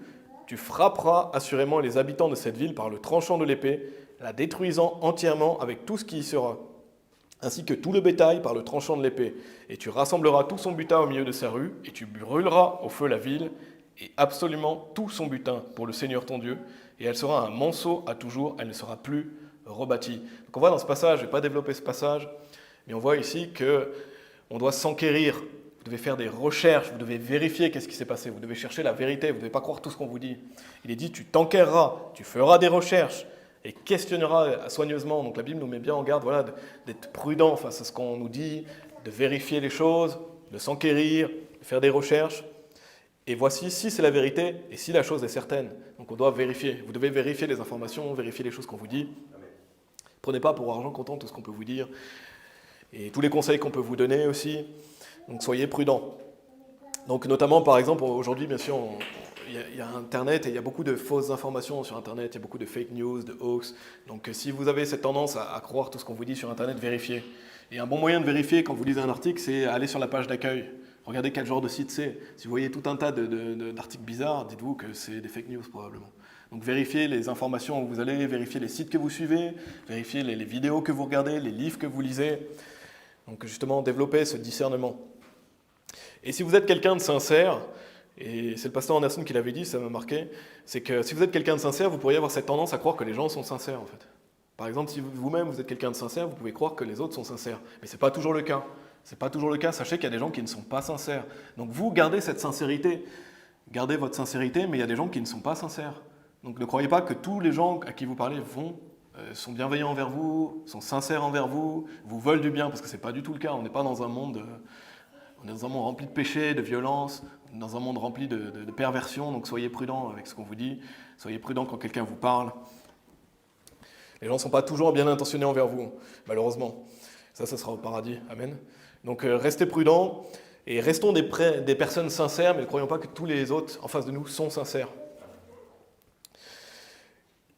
tu frapperas assurément les habitants de cette ville par le tranchant de l'épée, la détruisant entièrement avec tout ce qui y sera, ainsi que tout le bétail par le tranchant de l'épée. Et tu rassembleras tout son butin au milieu de sa rue et tu brûleras au feu la ville et absolument tout son butin pour le Seigneur ton Dieu. Et elle sera un monceau à toujours, elle ne sera plus rebâtie. Donc on voit dans ce passage, je ne vais pas développer ce passage, mais on voit ici qu'on doit s'enquérir. Vous devez faire des recherches, vous devez vérifier qu'est-ce qui s'est passé, vous devez chercher la vérité, vous ne devez pas croire tout ce qu'on vous dit. Il est dit, tu t'enquéreras, tu feras des recherches et questionneras soigneusement. Donc la Bible nous met bien en garde d'être prudent face à ce qu'on nous dit, de vérifier les choses, de s'enquérir, de faire des recherches. Et voici si c'est la vérité et si la chose est certaine. Donc on doit vérifier. Vous devez vérifier les informations, vérifier les choses qu'on vous dit. Prenez pas pour argent comptant tout ce qu'on peut vous dire. Et tous les conseils qu'on peut vous donner aussi. Donc soyez prudents. Donc notamment par exemple, aujourd'hui bien sûr, il y a Internet et il y a beaucoup de fausses informations sur Internet. Il y a beaucoup de fake news, de hoax. Donc si vous avez cette tendance à croire tout ce qu'on vous dit sur Internet, vérifiez. Et un bon moyen de vérifier quand vous lisez un article, c'est aller sur la page d'accueil. Regardez quel genre de site c'est. Si vous voyez tout un tas d'articles bizarres, dites-vous que c'est des fake news probablement. Donc vérifiez les informations où vous allez, vérifiez les sites que vous suivez, vérifiez les vidéos que vous regardez, les livres que vous lisez. Donc justement, développez ce discernement. Et si vous êtes quelqu'un de sincère, et c'est le pasteur Anderson qui l'avait dit, ça m'a marqué, c'est que si vous êtes quelqu'un de sincère, vous pourriez avoir cette tendance à croire que les gens sont sincères en fait. Par exemple, si vous-même vous êtes quelqu'un de sincère, vous pouvez croire que les autres sont sincères. Mais ce n'est pas toujours le cas. C'est pas toujours le cas. Sachez qu'il y a des gens qui ne sont pas sincères. Donc vous gardez cette sincérité. Gardez votre sincérité, mais il y a des gens qui ne sont pas sincères. Donc ne croyez pas que tous les gens à qui vous parlez sont bienveillants envers vous, sont sincères envers vous, vous veulent du bien, parce que ce n'est pas du tout le cas. On n'est pas dans un monde, on est dans un monde rempli de péché, de violence, dans un monde rempli de perversion. Donc soyez prudents avec ce qu'on vous dit. Soyez prudents quand quelqu'un vous parle. Les gens ne sont pas toujours bien intentionnés envers vous, malheureusement. Ça sera au paradis. Amen. Donc restez prudents et restons des personnes sincères, mais ne croyons pas que tous les autres en face de nous sont sincères.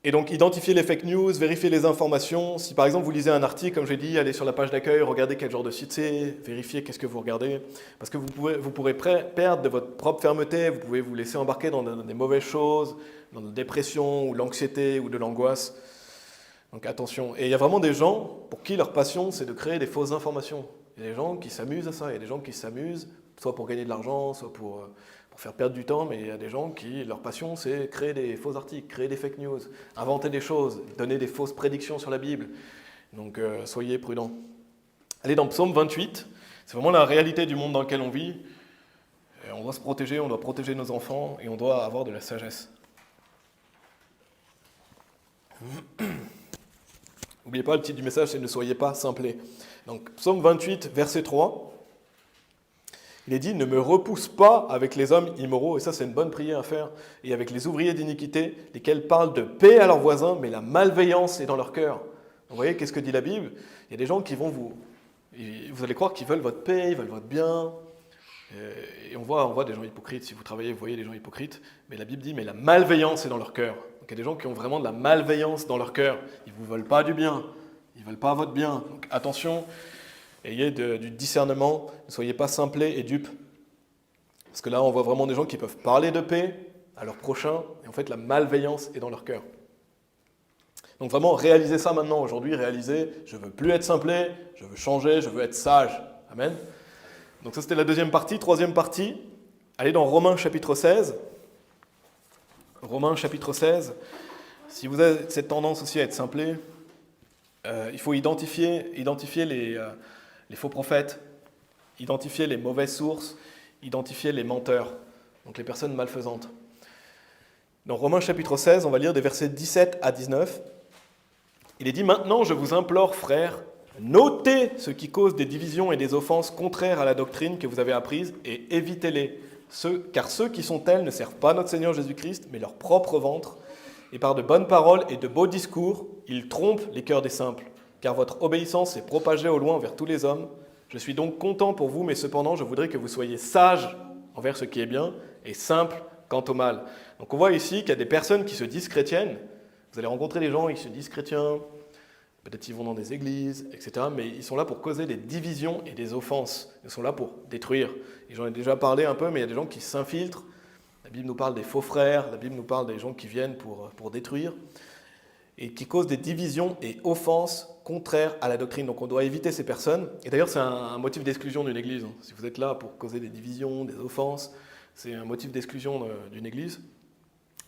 Et donc identifiez les fake news, vérifiez les informations. Si par exemple vous lisez un article, comme j'ai dit, allez sur la page d'accueil, regardez quel genre de site c'est, vérifiez qu'est-ce que vous regardez. Parce que vous pourrez perdre de votre propre fermeté, vous pouvez vous laisser embarquer dans des mauvaises choses, dans la dépression ou l'anxiété ou de l'angoisse. Donc attention. Et il y a vraiment des gens pour qui leur passion c'est de créer des fausses informations. Il y a des gens qui s'amusent à ça, il y a des gens qui s'amusent, soit pour gagner de l'argent, soit pour faire perdre du temps, mais il y a des gens qui, leur passion, c'est créer des faux articles, créer des fake news, inventer des choses, donner des fausses prédictions sur la Bible. Donc soyez prudents. Allez dans Psaume 28, c'est vraiment la réalité du monde dans lequel on vit. Et on doit se protéger, on doit protéger nos enfants, et on doit avoir de la sagesse. N'oubliez pas, le titre du message, c'est « Ne soyez pas simplés ». Donc, Psaume 28, verset 3, il est dit « Ne me repousse pas avec les hommes immoraux », et ça c'est une bonne prière à faire, « et avec les ouvriers d'iniquité, lesquels parlent de paix à leurs voisins, mais la malveillance est dans leur cœur. » Vous voyez, qu'est-ce que dit la Bible? Il y a des gens qui vont vous allez croire qu'ils veulent votre paix, ils veulent votre bien, et on voit des gens hypocrites. Si vous travaillez, vous voyez des gens hypocrites, mais la Bible dit « Mais la malveillance est dans leur cœur ». Donc il y a des gens qui ont vraiment de la malveillance dans leur cœur, ils ne vous veulent pas du bien. Ils ne veulent pas votre bien. Donc attention, ayez du discernement, ne soyez pas simplés et dupes. Parce que là, on voit vraiment des gens qui peuvent parler de paix à leur prochain, et en fait, la malveillance est dans leur cœur. Donc vraiment, réalisez ça maintenant, aujourd'hui, réalisez, je ne veux plus être simplé, je veux changer, je veux être sage. Amen. Donc ça, c'était la deuxième partie. Troisième partie, allez dans Romains chapitre 16. Romains chapitre 16. Si vous avez cette tendance aussi à être simplé, il faut identifier les faux prophètes, identifier les mauvaises sources, identifier les menteurs, donc les personnes malfaisantes. Dans Romains chapitre 16, on va lire des versets 17 à 19. Il est dit « Maintenant, je vous implore, frères, notez ce qui cause des divisions et des offenses contraires à la doctrine que vous avez apprise et évitez-les, car ceux qui sont tels ne servent pas notre Seigneur Jésus-Christ, mais leur propre ventre. Et par de bonnes paroles et de beaux discours, ils trompent les cœurs des simples. Car votre obéissance s'est propagée au loin vers tous les hommes. Je suis donc content pour vous, mais cependant, je voudrais que vous soyez sages envers ce qui est bien et simples quant au mal. » Donc on voit ici qu'il y a des personnes qui se disent chrétiennes. Vous allez rencontrer des gens qui se disent chrétiens, peut-être qu'ils vont dans des églises, etc. Mais ils sont là pour causer des divisions et des offenses. Ils sont là pour détruire. Et j'en ai déjà parlé un peu, mais il y a des gens qui s'infiltrent. La Bible nous parle des faux frères, la Bible nous parle des gens qui viennent pour détruire et qui causent des divisions et offenses contraires à la doctrine. Donc on doit éviter ces personnes. Et d'ailleurs, c'est un motif d'exclusion d'une église. Si vous êtes là pour causer des divisions, des offenses, c'est un motif d'exclusion d'une église.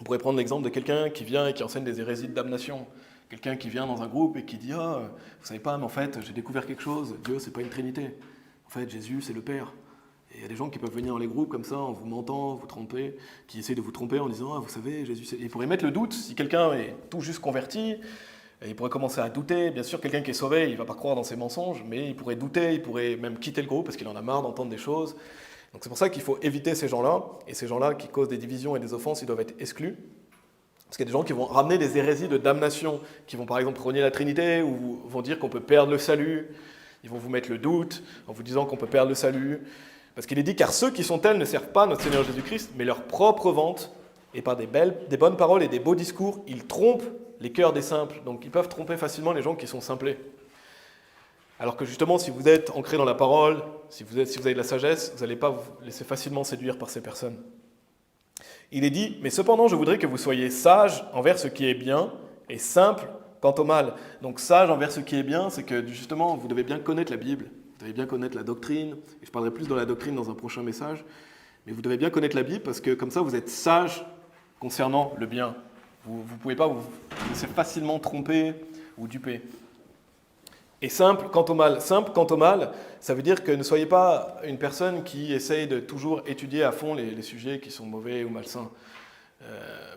On pourrait prendre l'exemple de quelqu'un qui vient et qui enseigne des hérésies de damnation. Quelqu'un qui vient dans un groupe et qui dit « Ah, vous savez pas, mais en fait, j'ai découvert quelque chose. Dieu, c'est pas une trinité. En fait, Jésus, c'est le Père. » Et il y a des gens qui peuvent venir dans les groupes comme ça, en vous mentant, vous tromper, qui essaient de vous tromper en disant « Ah, vous savez, Jésus, c'est... » Ils pourraient mettre le doute. Si quelqu'un est tout juste converti, il pourrait commencer à douter. Bien sûr, quelqu'un qui est sauvé, il ne va pas croire dans ses mensonges, mais il pourrait douter, il pourrait même quitter le groupe parce qu'il en a marre d'entendre des choses. Donc c'est pour ça qu'il faut éviter ces gens-là. Et ces gens-là qui causent des divisions et des offenses, ils doivent être exclus. Parce qu'il y a des gens qui vont ramener des hérésies de damnation, qui vont par exemple renier la Trinité, ou vont dire qu'on peut perdre le salut. Ils vont vous mettre le doute en vous disant qu'on peut perdre le salut. Parce qu'il est dit, car ceux qui sont tels ne servent pas notre Seigneur Jésus-Christ, mais leur propre vente, et par des bonnes paroles et des beaux discours, ils trompent les cœurs des simples. Donc ils peuvent tromper facilement les gens qui sont simplés. Alors que justement, si vous êtes ancré dans la parole, si vous avez de la sagesse, vous n'allez pas vous laisser facilement séduire par ces personnes. Il est dit, mais cependant, je voudrais que vous soyez sages envers ce qui est bien et simple quant au mal. Donc sage envers ce qui est bien, c'est que justement, vous devez bien connaître la Bible, vous devez bien connaître la doctrine, et je parlerai plus de la doctrine dans un prochain message, mais vous devez bien connaître la Bible parce que comme ça, vous êtes sage concernant le bien. Vous ne pouvez pas vous laisser facilement tromper ou duper. Et simple quant au mal. Simple quant au mal, ça veut dire que ne soyez pas une personne qui essaye de toujours étudier à fond les sujets qui sont mauvais ou malsains.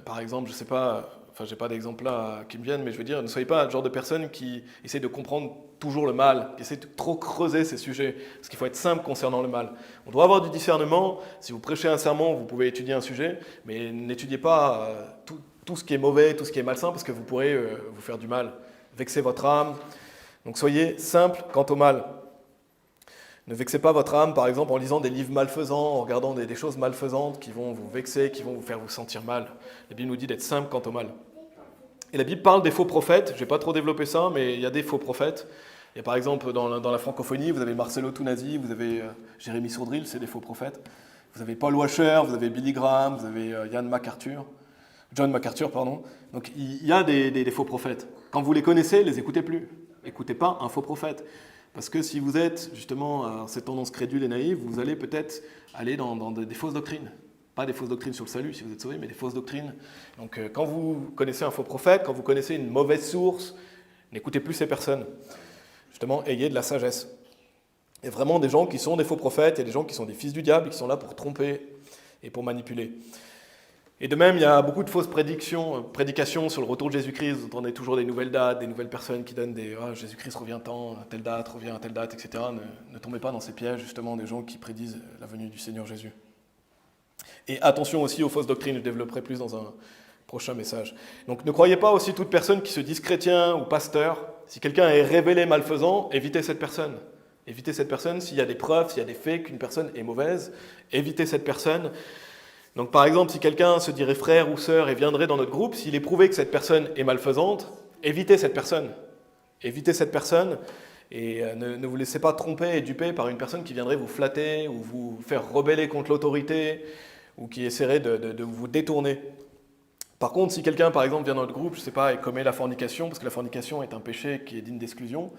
Par exemple, je ne sais pas, enfin j'ai pas d'exemple là qui me viennent, mais je veux dire, ne soyez pas le genre de personne qui essaye de comprendre toujours le mal, qui essaie de trop creuser ces sujets, parce qu'il faut être simple concernant le mal. On doit avoir du discernement. Si vous prêchez un sermon, vous pouvez étudier un sujet, mais n'étudiez pas tout ce qui est mauvais, tout ce qui est malsain, parce que vous pourrez vous faire du mal, vexer votre âme. Donc soyez simple quant au mal. Ne vexez pas votre âme, par exemple, en lisant des livres malfaisants, en regardant des choses malfaisantes qui vont vous vexer, qui vont vous faire vous sentir mal. La Bible nous dit d'être simple quant au mal. Et la Bible parle des faux prophètes. Je ne vais pas trop développer ça, mais il y a des faux prophètes. Il y a par exemple dans la francophonie, vous avez Marcelo Tounasi, vous avez Jérémy Sourdril, c'est des faux prophètes. Vous avez Paul Washer, vous avez Billy Graham, vous avez John MacArthur, pardon. Donc il y a des faux prophètes. Quand vous les connaissez, les écoutez plus. Écoutez pas un faux prophète. Parce que si vous êtes justement à cette tendance crédule et naïve, vous allez peut-être aller dans des fausses doctrines. Pas des fausses doctrines sur le salut si vous êtes sauvé, mais des fausses doctrines. Donc quand vous connaissez un faux prophète, quand vous connaissez une mauvaise source, n'écoutez plus ces personnes. Justement, ayez de la sagesse. Il y a vraiment des gens qui sont des faux prophètes, il y a des gens qui sont des fils du diable, qui sont là pour tromper et pour manipuler. Et de même, il y a beaucoup de fausses prédications sur le retour de Jésus-Christ. Vous entendez toujours des nouvelles dates, des nouvelles personnes qui donnent des « Jésus-Christ revient tant, à telle date, revient à telle date, etc. » Ne tombez pas dans ces pièges, justement, des gens qui prédisent la venue du Seigneur Jésus. Et attention aussi aux fausses doctrines, je développerai plus dans un prochain message. Donc ne croyez pas aussi toute personne qui se dise chrétien ou pasteur. Si quelqu'un est révélé malfaisant, évitez cette personne. Évitez cette personne s'il y a des preuves, s'il y a des faits qu'une personne est mauvaise. Évitez cette personne. Donc par exemple, si quelqu'un se dirait frère ou sœur et viendrait dans notre groupe, s'il est prouvé que cette personne est malfaisante, évitez cette personne. Évitez cette personne et ne vous laissez pas tromper et duper par une personne qui viendrait vous flatter ou vous faire rebeller contre l'autorité ou qui essaierait de vous détourner. Par contre, si quelqu'un, par exemple, vient dans notre groupe, je ne sais pas, et commet la fornication, parce que la fornication est un péché qui est digne d'exclusion,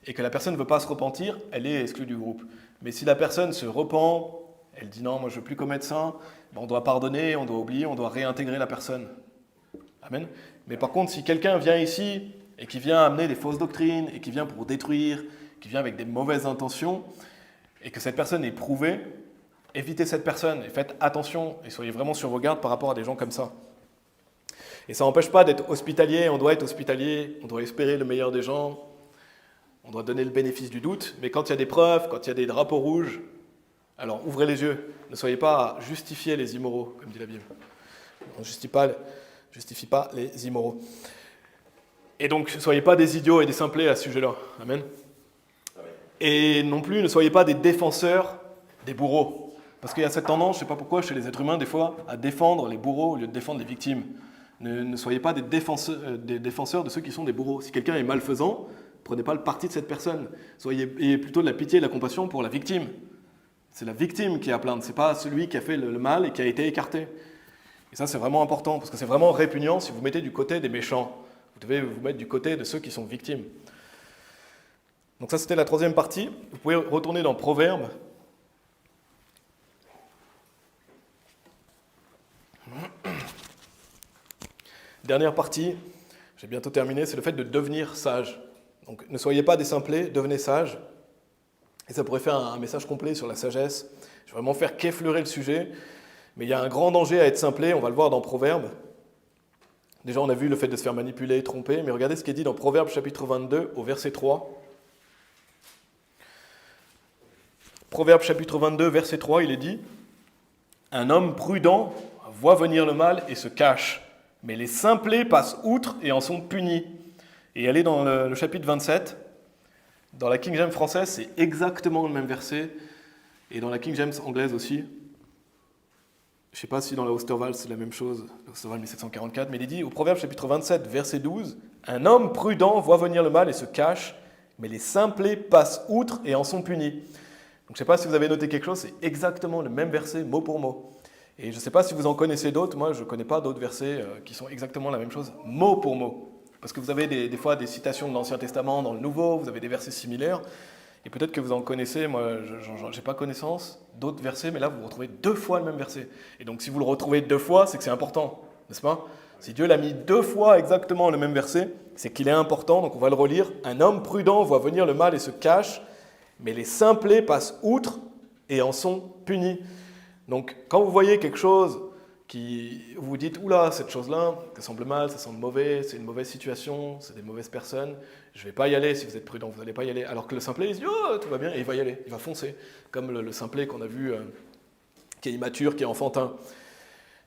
et que la personne ne veut pas se repentir, elle est exclue du groupe. Mais si la personne se repent, elle dit non, moi je ne veux plus commettre ça, on doit pardonner, on doit oublier, on doit réintégrer la personne. Amen. Mais par contre, si quelqu'un vient ici et qui vient amener des fausses doctrines, et qui vient pour détruire, qui vient avec des mauvaises intentions, et que cette personne est prouvée, évitez cette personne et faites attention et soyez vraiment sur vos gardes par rapport à des gens comme ça. Et ça n'empêche pas d'être hospitalier, on doit être hospitalier, on doit espérer le meilleur des gens, on doit donner le bénéfice du doute, mais quand il y a des preuves, quand il y a des drapeaux rouges, alors ouvrez les yeux, ne soyez pas à justifier les immoraux, comme dit la Bible. On ne justifie pas les immoraux. Et donc, ne soyez pas des idiots et des simplés à ce sujet-là. Amen. Et non plus, ne soyez pas des défenseurs des bourreaux. Parce qu'il y a cette tendance, je ne sais pas pourquoi, chez les êtres humains, des fois, à défendre les bourreaux au lieu de défendre les victimes. Ne soyez pas des défenseurs de ceux qui sont des bourreaux. Si quelqu'un est malfaisant, prenez pas le parti de cette personne. Ayez plutôt de la pitié et de la compassion pour la victime. C'est la victime qui est à plaindre, ce n'est pas celui qui a fait le mal et qui a été écarté. Et ça, c'est vraiment important, parce que c'est vraiment répugnant si vous mettez du côté des méchants. Vous devez vous mettre du côté de ceux qui sont victimes. Donc ça, c'était la troisième partie. Vous pouvez retourner dans Proverbes. Dernière partie, j'ai bientôt terminé, c'est le fait de devenir sage. Donc ne soyez pas des simplés, devenez sages. Et ça pourrait faire un message complet sur la sagesse. Je vais vraiment faire qu'effleurer le sujet. Mais il y a un grand danger à être simplé, on va le voir dans Proverbes. Déjà, on a vu le fait de se faire manipuler, tromper, mais regardez ce qui est dit dans Proverbes chapitre 22 au verset 3. Proverbes chapitre 22, verset 3, il est dit « Un homme prudent voit venir le mal et se cache, mais les simplés passent outre et en sont punis. » Et allez dans le chapitre 27, dans la King James française, c'est exactement le même verset, et dans la King James anglaise aussi. Je ne sais pas si dans la Osterwald c'est la même chose, la Osterwald 1744, mais il est dit au Proverbe chapitre 27, verset 12, « Un homme prudent voit venir le mal et se cache, mais les simplés passent outre et en sont punis. Donc, je ne sais pas si vous avez noté quelque chose, c'est exactement le même verset, mot pour mot. Et je ne sais pas si vous en connaissez d'autres, moi je ne connais pas d'autres versets qui sont exactement la même chose, mot pour mot. Parce que vous avez des fois des citations de l'Ancien Testament dans le Nouveau, vous avez des versets similaires, et peut-être que vous en connaissez, moi je n'ai pas connaissance d'autres versets, mais là vous retrouvez 2 fois le même verset. Et donc si vous le retrouvez 2 fois, c'est que c'est important, n'est-ce pas? Si Dieu l'a mis 2 fois exactement le même verset, c'est qu'il est important, donc on va le relire. Un homme prudent voit venir le mal et se cache, mais les simplés passent outre et en sont punis. Donc quand vous voyez quelque chose qui vous dites « Oula, cette chose-là, ça semble mal, ça semble mauvais, c'est une mauvaise situation, c'est des mauvaises personnes, je ne vais pas y aller si vous êtes prudent, vous n'allez pas y aller. » Alors que le simplet, il se dit « Oh, tout va bien » et il va y aller, il va foncer. Comme le simplet qu'on a vu, qui est immature, qui est enfantin.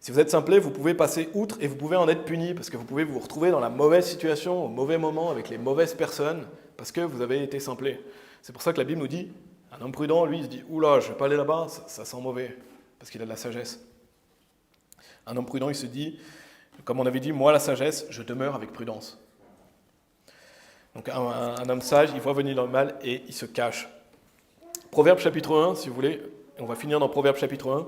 Si vous êtes simplé, vous pouvez passer outre et vous pouvez en être puni parce que vous pouvez vous retrouver dans la mauvaise situation, au mauvais moment, avec les mauvaises personnes, parce que vous avez été simplé. C'est pour ça que la Bible nous dit, un homme prudent, lui, il se dit « Oula, je ne vais pas aller là-bas, ça sent mauvais », parce qu'il a de la sagesse. Un homme prudent, il se dit, comme on avait dit, moi la sagesse, je demeure avec prudence. Donc un homme sage, il voit venir le mal et il se cache. Proverbe chapitre 1, si vous voulez, on va finir dans Proverbe chapitre 1.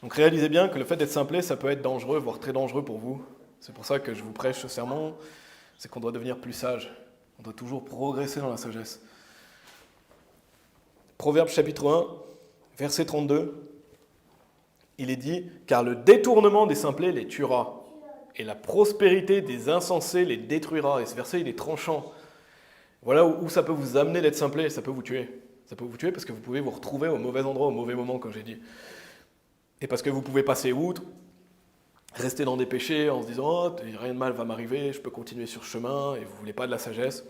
Donc réalisez bien que le fait d'être simplé, ça peut être dangereux, voire très dangereux pour vous. C'est pour ça que je vous prêche ce sermon, c'est qu'on doit devenir plus sage. On doit toujours progresser dans la sagesse. Proverbe chapitre 1, verset 32. Il est dit « Car le détournement des simplés les tuera, et la prospérité des insensés les détruira. » Et ce verset, il est tranchant. Voilà où ça peut vous amener d'être simplé, ça peut vous tuer. Ça peut vous tuer parce que vous pouvez vous retrouver au mauvais endroit, au mauvais moment, comme j'ai dit. Et parce que vous pouvez passer outre, rester dans des péchés en se disant « Oh, rien de mal va m'arriver, je peux continuer sur ce chemin » et vous ne voulez pas de la sagesse.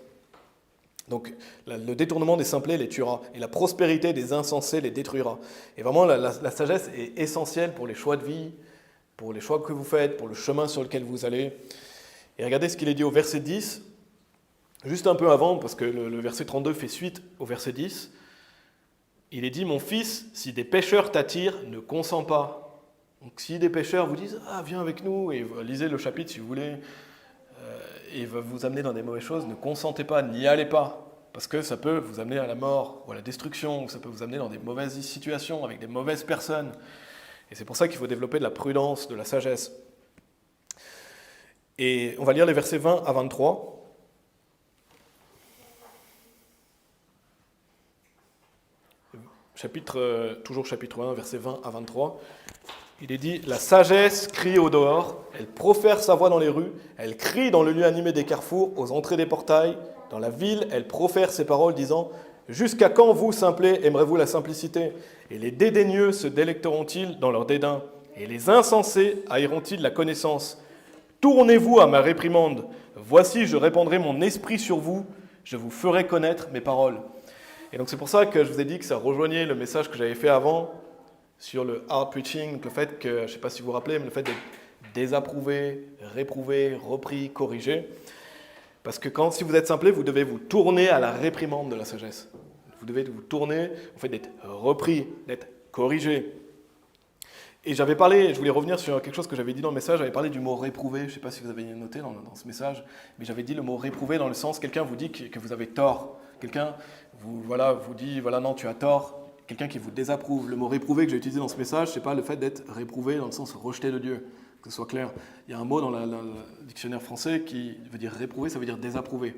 Donc, le détournement des simplés les tuera, et la prospérité des insensés les détruira. Et vraiment, la sagesse est essentielle pour les choix de vie, pour les choix que vous faites, pour le chemin sur lequel vous allez. Et regardez ce qu'il est dit au verset 10, juste un peu avant, parce que le verset 32 fait suite au verset 10. Il est dit « Mon fils, si des pécheurs t'attirent, ne consens pas. » Donc, si des pécheurs vous disent « Ah, viens avec nous », et lisez le chapitre si vous voulez, et va vous amener dans des mauvaises choses, ne consentez pas, n'y allez pas, parce que ça peut vous amener à la mort ou à la destruction, ou ça peut vous amener dans des mauvaises situations avec des mauvaises personnes. Et c'est pour ça qu'il faut développer de la prudence, de la sagesse. Et on va lire les versets 20 à 23. Toujours chapitre 1, versets 20 à 23. Il est dit « La sagesse crie au dehors, elle profère sa voix dans les rues, elle crie dans le lieu animé des carrefours, aux entrées des portails. Dans la ville, elle profère ses paroles, disant « Jusqu'à quand, vous, simplés, aimerez-vous la simplicité? Et les dédaigneux se délecteront-ils dans leur dédain? Et les insensés haïront-ils la connaissance? Tournez-vous à ma réprimande. Voici, je répandrai mon esprit sur vous, je vous ferai connaître mes paroles. » Et donc c'est pour ça que je vous ai dit que ça rejoignait le message que j'avais fait avant, sur le hard preaching, le fait que, je ne sais pas si vous vous rappelez, mais le fait d'être désapprouvé, réprouvé, repris, corrigé. Parce que si vous êtes simplé, vous devez vous tourner à la réprimande de la sagesse. Vous devez vous tourner au fait d'être repris, d'être corrigé. Et j'avais parlé, je voulais revenir sur quelque chose que j'avais dit dans le message, j'avais parlé du mot réprouvé, je ne sais pas si vous avez noté dans ce message, mais j'avais dit le mot réprouvé dans le sens, quelqu'un vous dit que vous avez tort, quelqu'un vous dit, voilà, non, tu as tort, quelqu'un qui vous désapprouve. Le mot réprouvé que j'ai utilisé dans ce message, ce n'est pas le fait d'être réprouvé dans le sens rejeté de Dieu, que ce soit clair. Il y a un mot dans le dictionnaire français qui veut dire réprouvé, ça veut dire désapprouvé.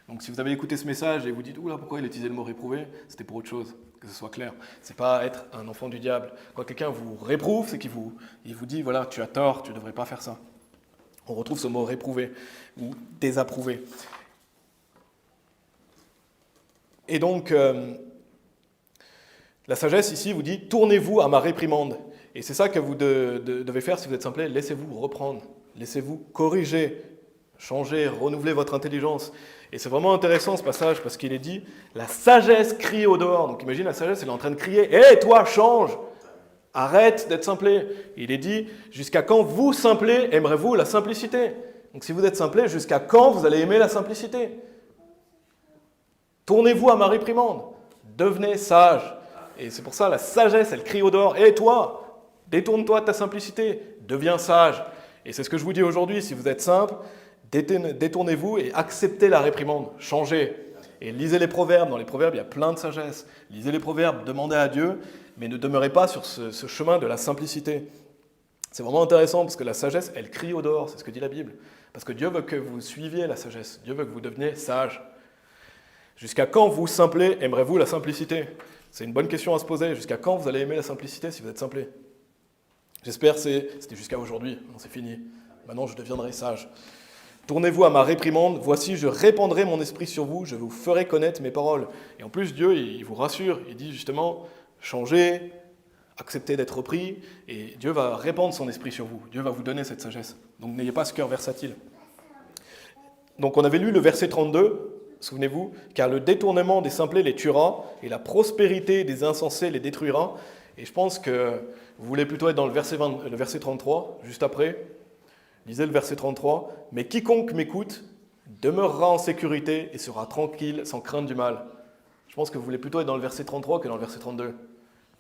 Donc si vous avez écouté ce message et vous dites « Oula, pourquoi il a utilisé le mot réprouvé ?» C'était pour autre chose, que ce soit clair. Ce n'est pas être un enfant du diable. Quand quelqu'un vous réprouve, c'est qu'il vous dit « Voilà, tu as tort, tu ne devrais pas faire ça. » On retrouve ce mot réprouvé ou désapprouvé. Et donc, la sagesse ici vous dit « Tournez-vous à ma réprimande ». Et c'est ça que vous devez faire si vous êtes simplé. Laissez-vous reprendre, laissez-vous corriger, changer, renouveler votre intelligence. Et c'est vraiment intéressant ce passage parce qu'il est dit « La sagesse crie au dehors ». Donc imagine la sagesse, elle est en train de crier « Hé, toi, change ! Arrête d'être simplé !» Il est dit « Jusqu'à quand vous, simplé, aimerez-vous la simplicité ?» Donc si vous êtes simplé, jusqu'à quand vous allez aimer la simplicité? Tournez-vous à ma réprimande. Devenez sage. Et c'est pour ça, la sagesse, elle crie au dehors. « Hé, toi, détourne-toi de ta simplicité, deviens sage. » Et c'est ce que je vous dis aujourd'hui, si vous êtes simple, Détournez-vous et acceptez la réprimande, changez. Et lisez les proverbes. Dans les proverbes, il y a plein de sagesse. Lisez les proverbes, demandez à Dieu, mais ne demeurez pas sur ce chemin de la simplicité. C'est vraiment intéressant parce que la sagesse, elle crie au dehors, c'est ce que dit la Bible. Parce que Dieu veut que vous suiviez la sagesse, Dieu veut que vous deveniez sage. Jusqu'à quand vous simplez, aimerez-vous la simplicité? C'est une bonne question à se poser. Jusqu'à quand vous allez aimer la simplicité si vous êtes simplé? J'espère que c'était jusqu'à aujourd'hui, non, c'est fini. Maintenant je deviendrai sage. Tournez-vous à ma réprimande, voici je répandrai mon esprit sur vous, je vous ferai connaître mes paroles. Et en plus Dieu, il vous rassure, il dit justement, changez, acceptez d'être repris, et Dieu va répandre son esprit sur vous, Dieu va vous donner cette sagesse. Donc n'ayez pas ce cœur versatile. Donc on avait lu le verset 32, souvenez-vous, car le détournement des simplés les tuera, et la prospérité des insensés les détruira. Et je pense que vous voulez plutôt être dans le verset 33, juste après. Lisez le verset 33. « Mais quiconque m'écoute demeurera en sécurité et sera tranquille sans crainte du mal. » Je pense que vous voulez plutôt être dans le verset 33 que dans le verset 32.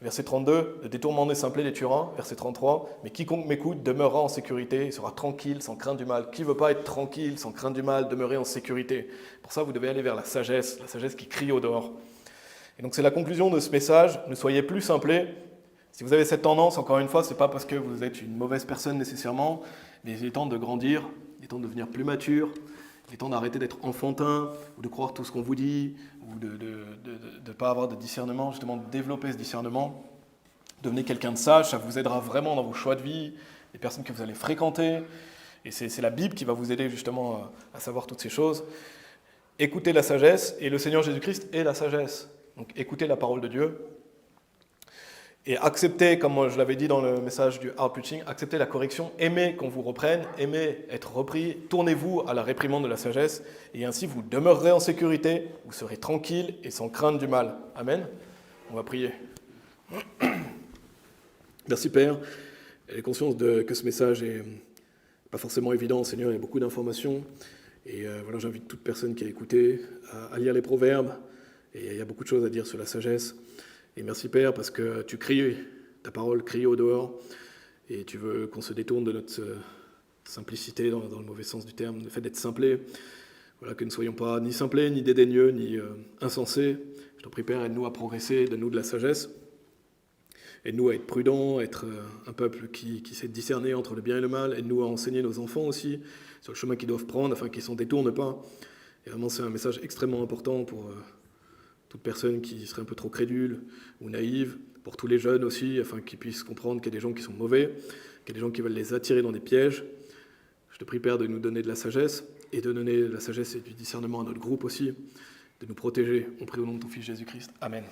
Verset 32, « Le détournement des simplés les tuera. » Verset 33, « Mais quiconque m'écoute demeurera en sécurité et sera tranquille sans crainte du mal. » Qui ne veut pas être tranquille sans crainte du mal, demeurer en sécurité? Pour ça, vous devez aller vers la sagesse qui crie au dehors. Et donc c'est la conclusion de ce message. Ne soyez plus simplés. Si vous avez cette tendance, encore une fois, ce n'est pas parce que vous êtes une mauvaise personne nécessairement, mais il est temps de grandir, il est temps de devenir plus mature, il est temps d'arrêter d'être enfantin, ou de croire tout ce qu'on vous dit, ou de ne pas avoir de discernement, justement de développer ce discernement. Devenez quelqu'un de sage, ça vous aidera vraiment dans vos choix de vie, les personnes que vous allez fréquenter, et c'est la Bible qui va vous aider justement à savoir toutes ces choses. Écoutez la sagesse, et le Seigneur Jésus-Christ est la sagesse. Donc écoutez la parole de Dieu, et acceptez, comme je l'avais dit dans le message du hard preaching, acceptez la correction, aimez qu'on vous reprenne, aimez être repris, tournez-vous à la réprimande de la sagesse, et ainsi vous demeurerez en sécurité, vous serez tranquille et sans crainte du mal. Amen. On va prier. Merci Père. J'ai conscience que ce message n'est pas forcément évident, Seigneur, il y a beaucoup d'informations, et voilà, j'invite toute personne qui a écouté à lire les proverbes, et il y a beaucoup de choses à dire sur la sagesse. Et merci Père, parce que tu cries, ta parole crie au dehors, et tu veux qu'on se détourne de notre simplicité, dans le mauvais sens du terme, le fait d'être simplé. Voilà, que nous ne soyons pas ni simplés, ni dédaigneux, ni insensés. Je t'en prie Père, aide-nous à progresser, donne-nous de la sagesse. Aide-nous à être prudents, à être un peuple qui sait discerner entre le bien et le mal. Aide-nous à enseigner nos enfants aussi sur le chemin qu'ils doivent prendre, afin qu'ils ne s'en détournent pas. Et vraiment, c'est un message extrêmement important pour toute personne qui serait un peu trop crédule ou naïve, pour tous les jeunes aussi, afin qu'ils puissent comprendre qu'il y a des gens qui sont mauvais, qu'il y a des gens qui veulent les attirer dans des pièges. Je te prie, Père, de nous donner de la sagesse, et de donner de la sagesse et du discernement à notre groupe aussi, de nous protéger. On prie au nom de ton Fils Jésus-Christ. Amen.